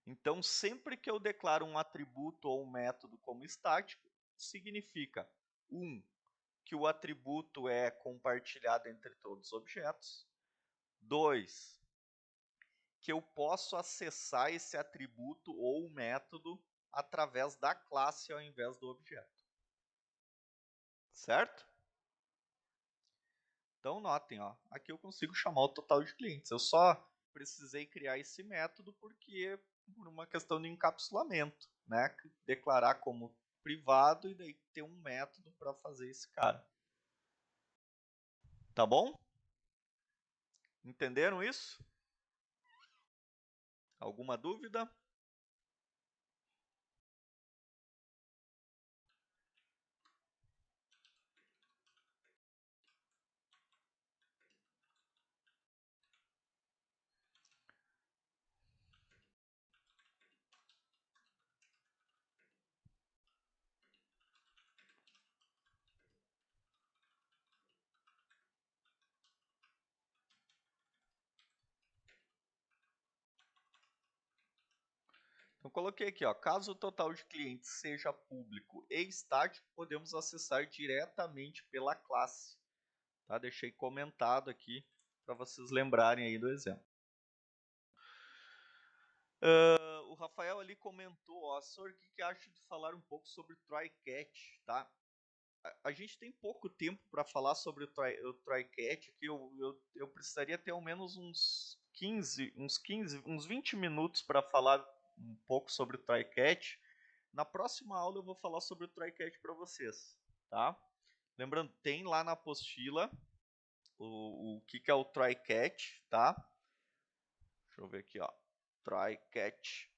Então, sempre que eu declaro um atributo ou um método como estático, significa, que o atributo é compartilhado entre todos os objetos. 2, que eu posso acessar esse atributo ou método através da classe ao invés do objeto. Certo? Então, notem, ó, aqui eu consigo chamar o total de clientes. Eu só precisei criar esse método porque por uma questão de encapsulamento, né? Declarar como privado e daí ter um método para fazer esse cara. Tá bom? Entenderam isso? Alguma dúvida? Então, coloquei aqui, ó, caso o total de clientes seja público e estático, podemos acessar diretamente pela classe. Tá? Deixei comentado aqui para vocês lembrarem aí do exemplo. O Rafael ali comentou, ó, Sor, o que acha de falar um pouco sobre o try-catch, tá? A gente tem pouco tempo para falar sobre o try-catch, que eu precisaria ter ao menos uns 20 minutos para falar um pouco sobre o try-catch. Na próxima aula eu vou falar sobre o try-catch para vocês, tá? Lembrando, tem lá na apostila o que é o try-catch, tá? Deixa eu ver aqui, ó. Try-catch.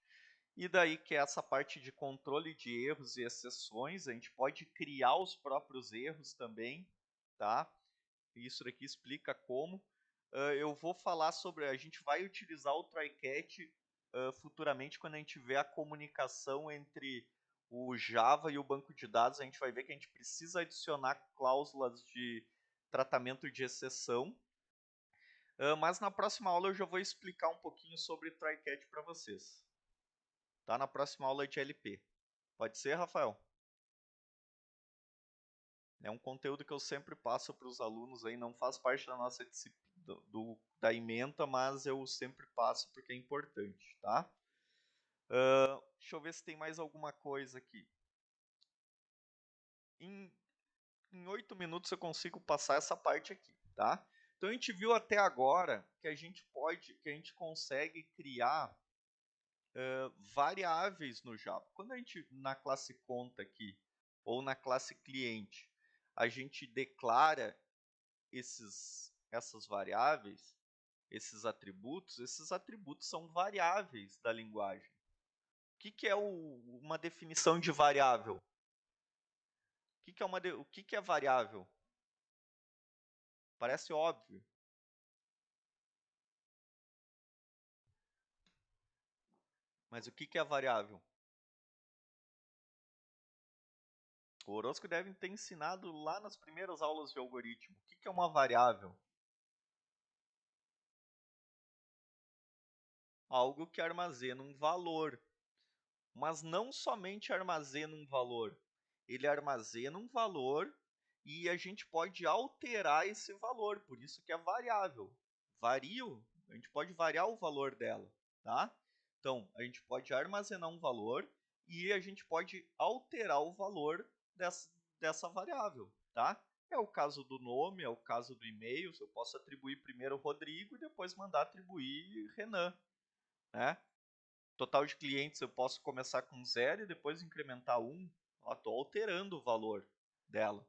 E daí que é essa parte de controle de erros e exceções, a gente pode criar os próprios erros também, tá? Isso daqui explica como. Eu vou falar sobre, a gente vai utilizar o try-catch futuramente quando a gente vê a comunicação entre o Java e o banco de dados, a gente vai ver que a gente precisa adicionar cláusulas de tratamento de exceção. Mas na próxima aula eu já vou explicar um pouquinho sobre try-catch para vocês. Tá? Na próxima aula de LP. Pode ser, Rafael? É um conteúdo que eu sempre passo para os alunos aí, não faz parte da nossa disciplina, da ementa, mas eu sempre passo porque é importante, tá? Deixa eu ver se tem mais alguma coisa aqui. Em 8 minutos eu consigo passar essa parte aqui, tá? Então a gente viu até agora que a gente consegue criar variáveis no Java. Quando a gente, na classe conta aqui, ou na classe cliente, a gente declara essas variáveis, esses atributos são variáveis da linguagem. O que é uma definição de variável? O que é variável? Parece óbvio. Mas o que é variável? O Orozco deve ter ensinado lá nas primeiras aulas de algoritmo. O que é uma variável? Algo que armazena um valor. Mas não somente armazena um valor. Ele armazena um valor e a gente pode alterar esse valor, por isso que é variável. A gente pode variar o valor dela, tá? Então, a gente pode armazenar um valor e a gente pode alterar o valor dessa variável, tá? É o caso do nome, é o caso do e-mail, eu posso atribuir primeiro Rodrigo e depois mandar atribuir Renan, né? Total de clientes eu posso começar com 0 e depois incrementar 1. Estou alterando o valor dela.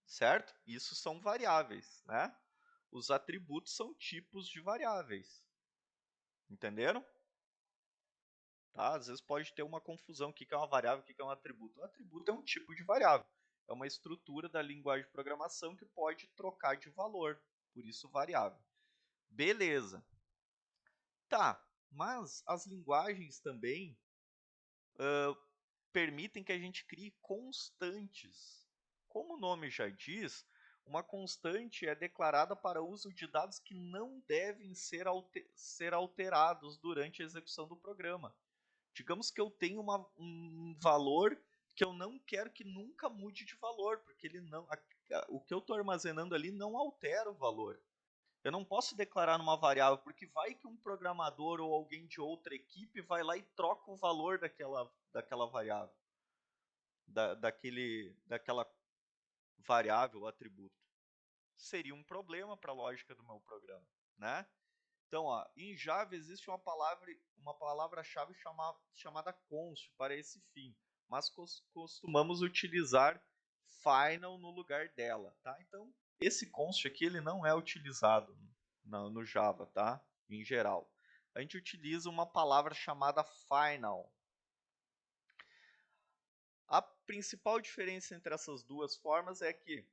Certo? Isso são variáveis, né? Os atributos são tipos de variáveis. Entenderam? Tá? Às vezes pode ter uma confusão. O que é uma variável, o que é um atributo? Um atributo é um tipo de variável. É uma estrutura da linguagem de programação que pode trocar de valor. Por isso, variável. Beleza. Tá, mas as linguagens também permitem que a gente crie constantes. Como o nome já diz, uma constante é declarada para uso de dados que não devem ser alterados durante a execução do programa. Digamos que eu tenho um valor que eu não quero que nunca mude de valor, porque ele não, o que eu estou armazenando ali não altera o valor. Eu não posso declarar numa variável, porque vai que um programador ou alguém de outra equipe vai lá e troca o valor daquela variável, daquela variável ou atributo. Seria um problema para a lógica do meu programa, né? Então, ó, em Java existe uma palavra-chave chamada const para esse fim, mas costumamos utilizar final no lugar dela, tá? Então, esse const aqui ele não é utilizado no Java, tá? Em geral. A gente utiliza uma palavra chamada final. A principal diferença entre essas duas formas é que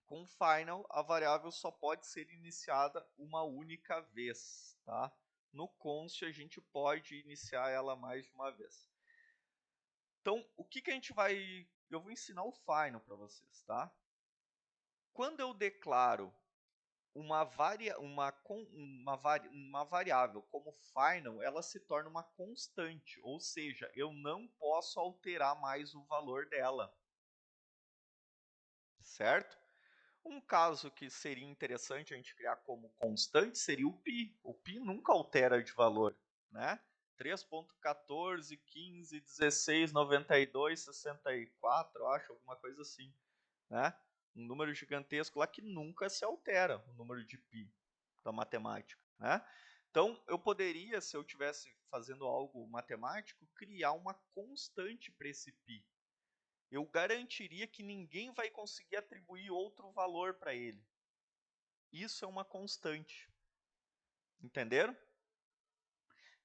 com final, a variável só pode ser iniciada uma única vez, tá? No const, a gente pode iniciar ela mais de uma vez. Então, o que a gente vai... Eu vou ensinar o final para vocês, tá? Quando eu declaro uma variável como final, ela se torna uma constante, ou seja, eu não posso alterar mais o valor dela, certo? Um caso que seria interessante a gente criar como constante seria o π. O π nunca altera de valor, né? 3.14, 15, 16, 92, 64, acho, alguma coisa assim, né? Um número gigantesco lá que nunca se altera, o número de π da matemática, né? Então, eu poderia, se eu estivesse fazendo algo matemático, criar uma constante para esse π. Eu garantiria que ninguém vai conseguir atribuir outro valor para ele. Isso é uma constante. Entenderam?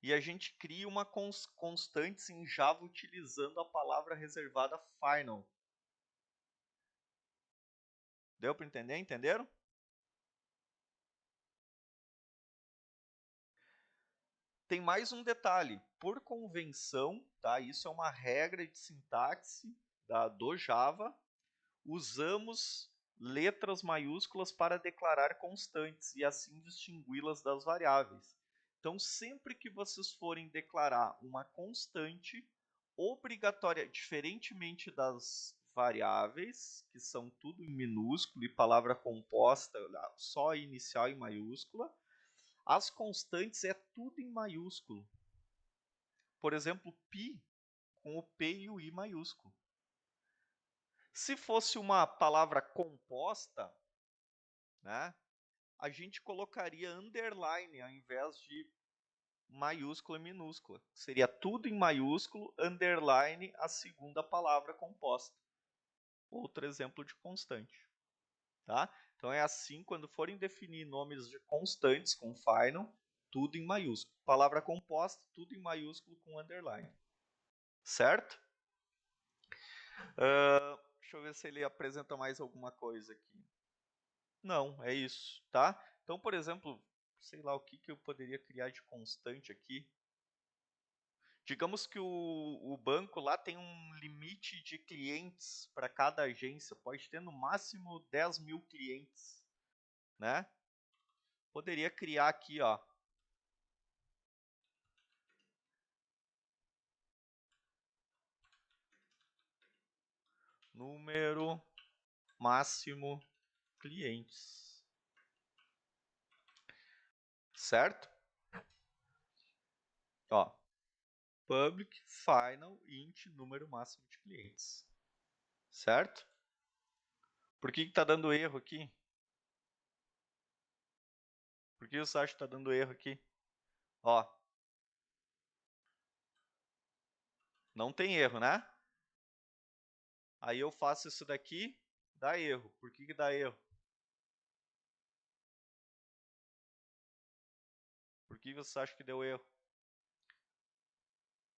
E a gente cria uma constante em Java utilizando a palavra reservada final. Deu para entender? Entenderam? Tem mais um detalhe. Por convenção, tá? Isso é uma regra de sintaxe do Java. Usamos letras maiúsculas para declarar constantes e assim distingui-las das variáveis. Então, sempre que vocês forem declarar uma constante, obrigatória, diferentemente das variáveis, que são tudo em minúsculo e palavra composta só inicial em maiúscula, as constantes é tudo em maiúsculo. Por exemplo, π com o P e o I maiúsculo. Se fosse uma palavra composta, né, a gente colocaria underline ao invés de maiúscula e minúscula. Seria tudo em maiúsculo, underline a segunda palavra composta. Outro exemplo de constante. Tá? Então é assim, quando forem definir nomes de constantes com final, tudo em maiúsculo. Palavra composta, tudo em maiúsculo com underline. Certo? Deixa eu ver se ele apresenta mais alguma coisa aqui. Não, é isso, tá? Então, por exemplo, sei lá o que eu poderia criar de constante aqui. Digamos que o banco lá tem um limite de clientes para cada agência, pode ter no máximo 10 mil clientes, né? Poderia criar aqui, ó, número máximo clientes, certo? Ó, public final int número máximo de clientes, certo? Por que está dando erro aqui? Por que você acha que está dando erro aqui? Ó, não tem erro, né? Aí eu faço isso daqui, dá erro. Por que dá erro? Por que você acha que deu erro?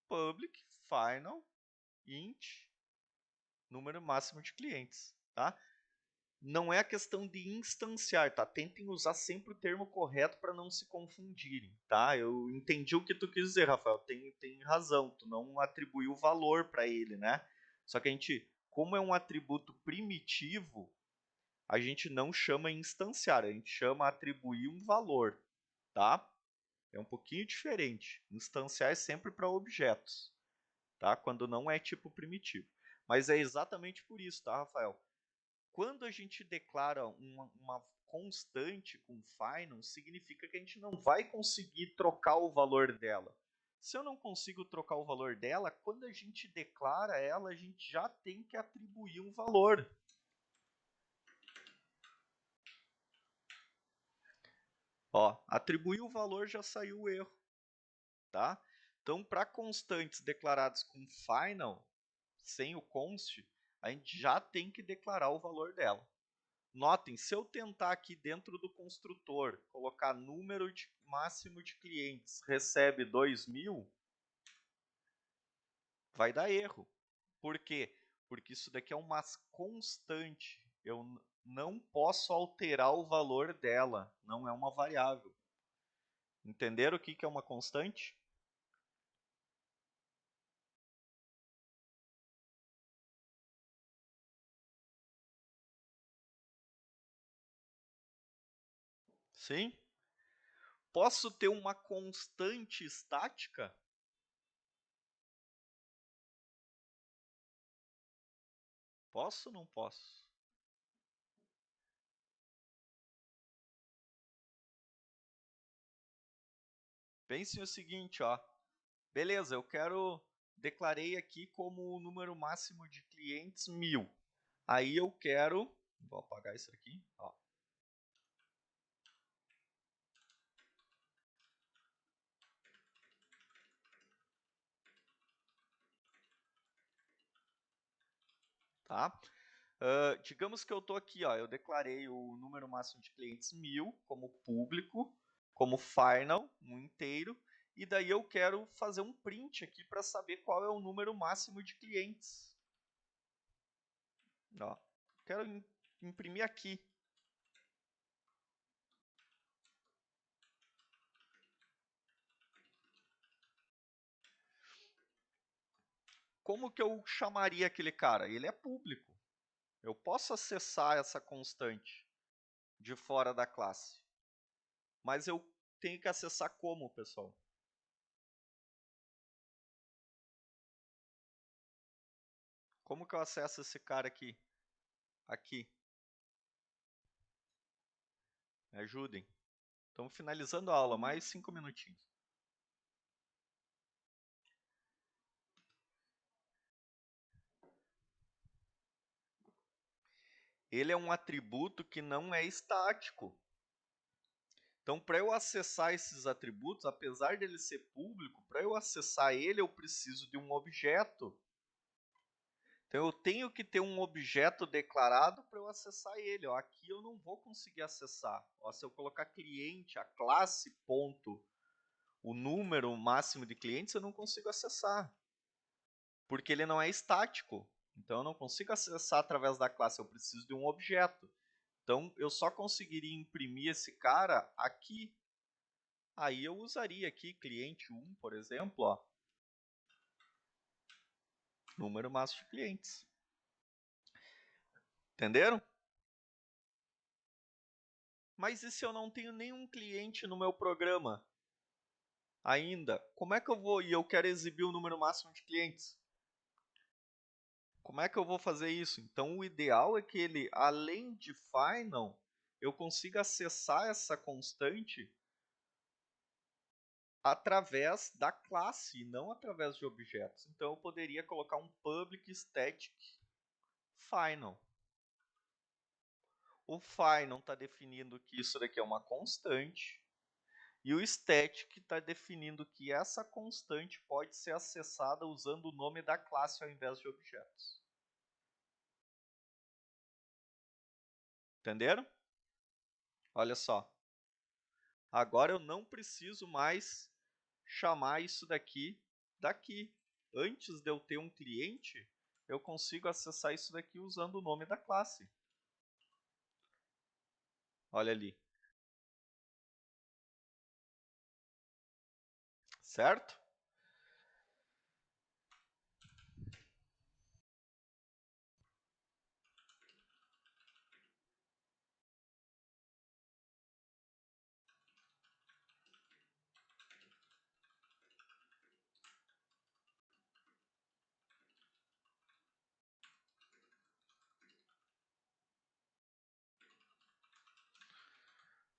Public final int número máximo de clientes, tá? não é a questão de instanciar, tá? Tentem usar sempre o termo correto para não se confundirem, tá? Eu entendi o que tu quis dizer, Rafael. Tem razão. Tu não atribuiu valor para ele, né? Só que a gente, como é um atributo primitivo, a gente não chama instanciar, a gente chama atribuir um valor, tá? É um pouquinho diferente. Instanciar é sempre para objetos, tá? Quando não é tipo primitivo. Mas é exatamente por isso, tá, Rafael? Quando a gente declara uma constante com final, significa que a gente não vai conseguir trocar o valor dela. Se eu não consigo trocar o valor dela, quando a gente declara ela, a gente já tem que atribuir um valor. Ó, atribuir o valor já saiu o erro, tá? Então, para constantes declaradas com final, sem o const, a gente já tem que declarar o valor dela. Notem, se eu tentar aqui dentro do construtor colocar número máximo de clientes recebe 2.000, vai dar erro. Por quê? Porque isso daqui é uma constante. Eu não posso alterar o valor dela, não é uma variável. Entenderam o que é uma constante? Sim? Posso ter uma constante estática? Posso ou não posso? Pense o seguinte, ó. Beleza, eu quero... Declarei aqui como o número máximo de clientes 1.000. Aí eu quero... Vou apagar isso aqui, ó. Tá? Digamos que eu estou aqui, ó, eu declarei o número máximo de clientes 1.000 como público, como final, um inteiro, e daí eu quero fazer um print aqui para saber qual é o número máximo de clientes. Ó, quero imprimir aqui. Como que eu chamaria aquele cara? Ele é público. Eu posso acessar essa constante de fora da classe. Mas eu tenho que acessar como, pessoal? Como que eu acesso esse cara aqui? Aqui. Me ajudem. Estamos finalizando a aula, mais 5 minutinhos. Ele é um atributo que não é estático. Então, para eu acessar esses atributos, apesar dele ser público, para eu acessar ele, eu preciso de um objeto. Então, eu tenho que ter um objeto declarado para eu acessar ele. Ó, aqui eu não vou conseguir acessar. Ó, se eu colocar cliente, a classe ponto, o número máximo de clientes, eu não consigo acessar. Porque ele não é estático. Então, eu não consigo acessar através da classe. Eu preciso de um objeto. Então, eu só conseguiria imprimir esse cara aqui. Aí eu usaria aqui cliente 1, por exemplo, ó, número máximo de clientes. Entenderam? Mas e se eu não tenho nenhum cliente no meu programa ainda? Como é que eu vou? E eu quero exibir o número máximo de clientes. Como é que eu vou fazer isso? Então, o ideal é que ele, além de final, eu consiga acessar essa constante através da classe, não através de objetos. Então, eu poderia colocar um public static final. O final está definindo que isso daqui é uma constante. E o static está definindo que essa constante pode ser acessada usando o nome da classe ao invés de objetos. Entenderam? Olha só. Agora eu não preciso mais chamar isso daqui. Antes de eu ter um cliente, eu consigo acessar isso daqui usando o nome da classe. Olha ali. Certo?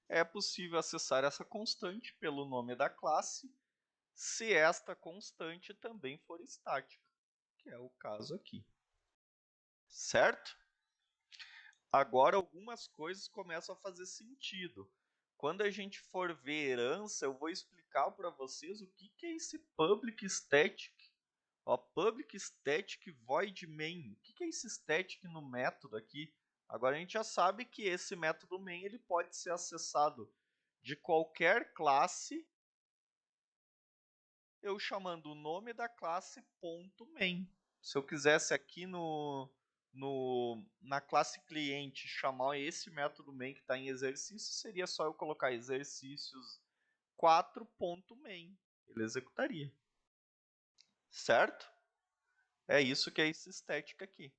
É possível acessar essa constante pelo nome da classe, se esta constante também for estática, que é o caso aqui. Certo? Agora algumas coisas começam a fazer sentido. Quando a gente for ver herança, eu vou explicar para vocês o que é esse public static. Ó, public static void main. O que é esse static no método aqui? Agora a gente já sabe que esse método main ele pode ser acessado de qualquer classe, eu chamando o nome da classe .main. Se eu quisesse aqui na classe cliente chamar esse método main que está em exercício, seria só eu colocar exercícios 4.main. Ele executaria. Certo? É isso que é esse static aqui.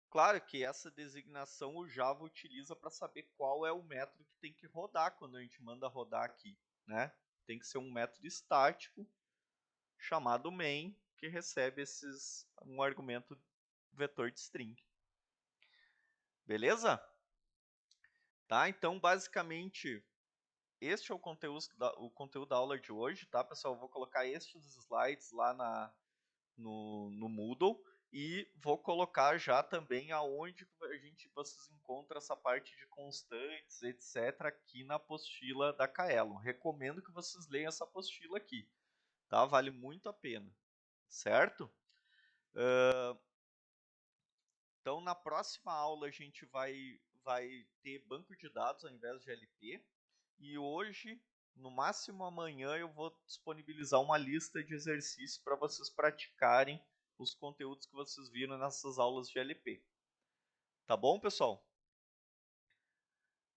Claro que essa designação o Java utiliza para saber qual é o método que tem que rodar quando a gente manda rodar aqui, né? Tem que ser um método estático chamado main que recebe um argumento vetor de string. Beleza? Tá? Então, basicamente, este é o conteúdo da aula de hoje, tá, pessoal? Eu vou colocar estes slides lá no Moodle e vou colocar já também aonde vocês encontram essa parte de constantes, etc, aqui na apostila da Kaelon. Recomendo que vocês leiam essa apostila aqui, tá? Vale muito a pena, certo? Então, na próxima aula a gente vai ter banco de dados ao invés de LP. E hoje, no máximo amanhã, eu vou disponibilizar uma lista de exercícios para vocês praticarem os conteúdos que vocês viram nessas aulas de LP. Tá bom, pessoal?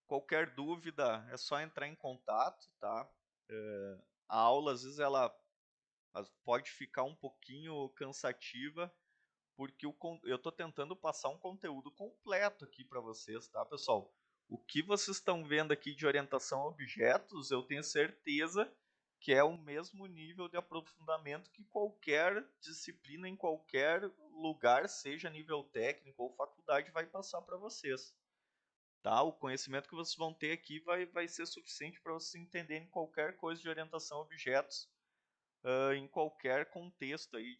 Qualquer dúvida é só entrar em contato, tá? A aula, às vezes, ela pode ficar um pouquinho cansativa, porque eu estou tentando passar um conteúdo completo aqui para vocês, tá, pessoal? O que vocês estão vendo aqui de orientação a objetos, eu tenho certeza que é o mesmo nível de aprofundamento que qualquer disciplina em qualquer lugar, seja nível técnico ou faculdade, vai passar para vocês. Tá? O conhecimento que vocês vão ter aqui vai ser suficiente para vocês entenderem qualquer coisa de orientação a objetos em qualquer contexto aí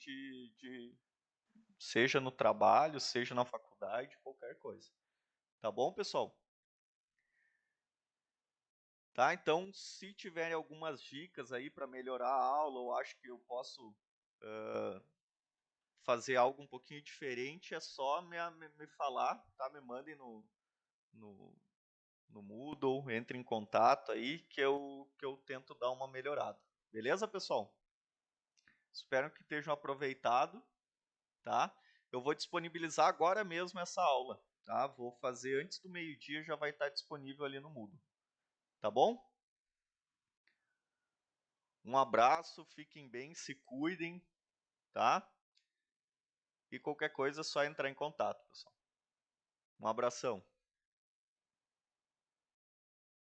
seja no trabalho, seja na faculdade, qualquer coisa. Tá bom, pessoal? Tá, então, se tiverem algumas dicas aí para melhorar a aula, ou acho que eu posso fazer algo um pouquinho diferente, é só me falar, tá? Me mandem no, no Moodle, entre em contato aí que eu tento dar uma melhorada. Beleza, pessoal? Espero que tenham aproveitado, tá? Eu vou disponibilizar agora mesmo essa aula, tá? Vou fazer antes do meio-dia, já vai estar disponível ali no Moodle. Tá bom? Um abraço, fiquem bem, se cuidem, tá? E qualquer coisa é só entrar em contato, pessoal. Um abração.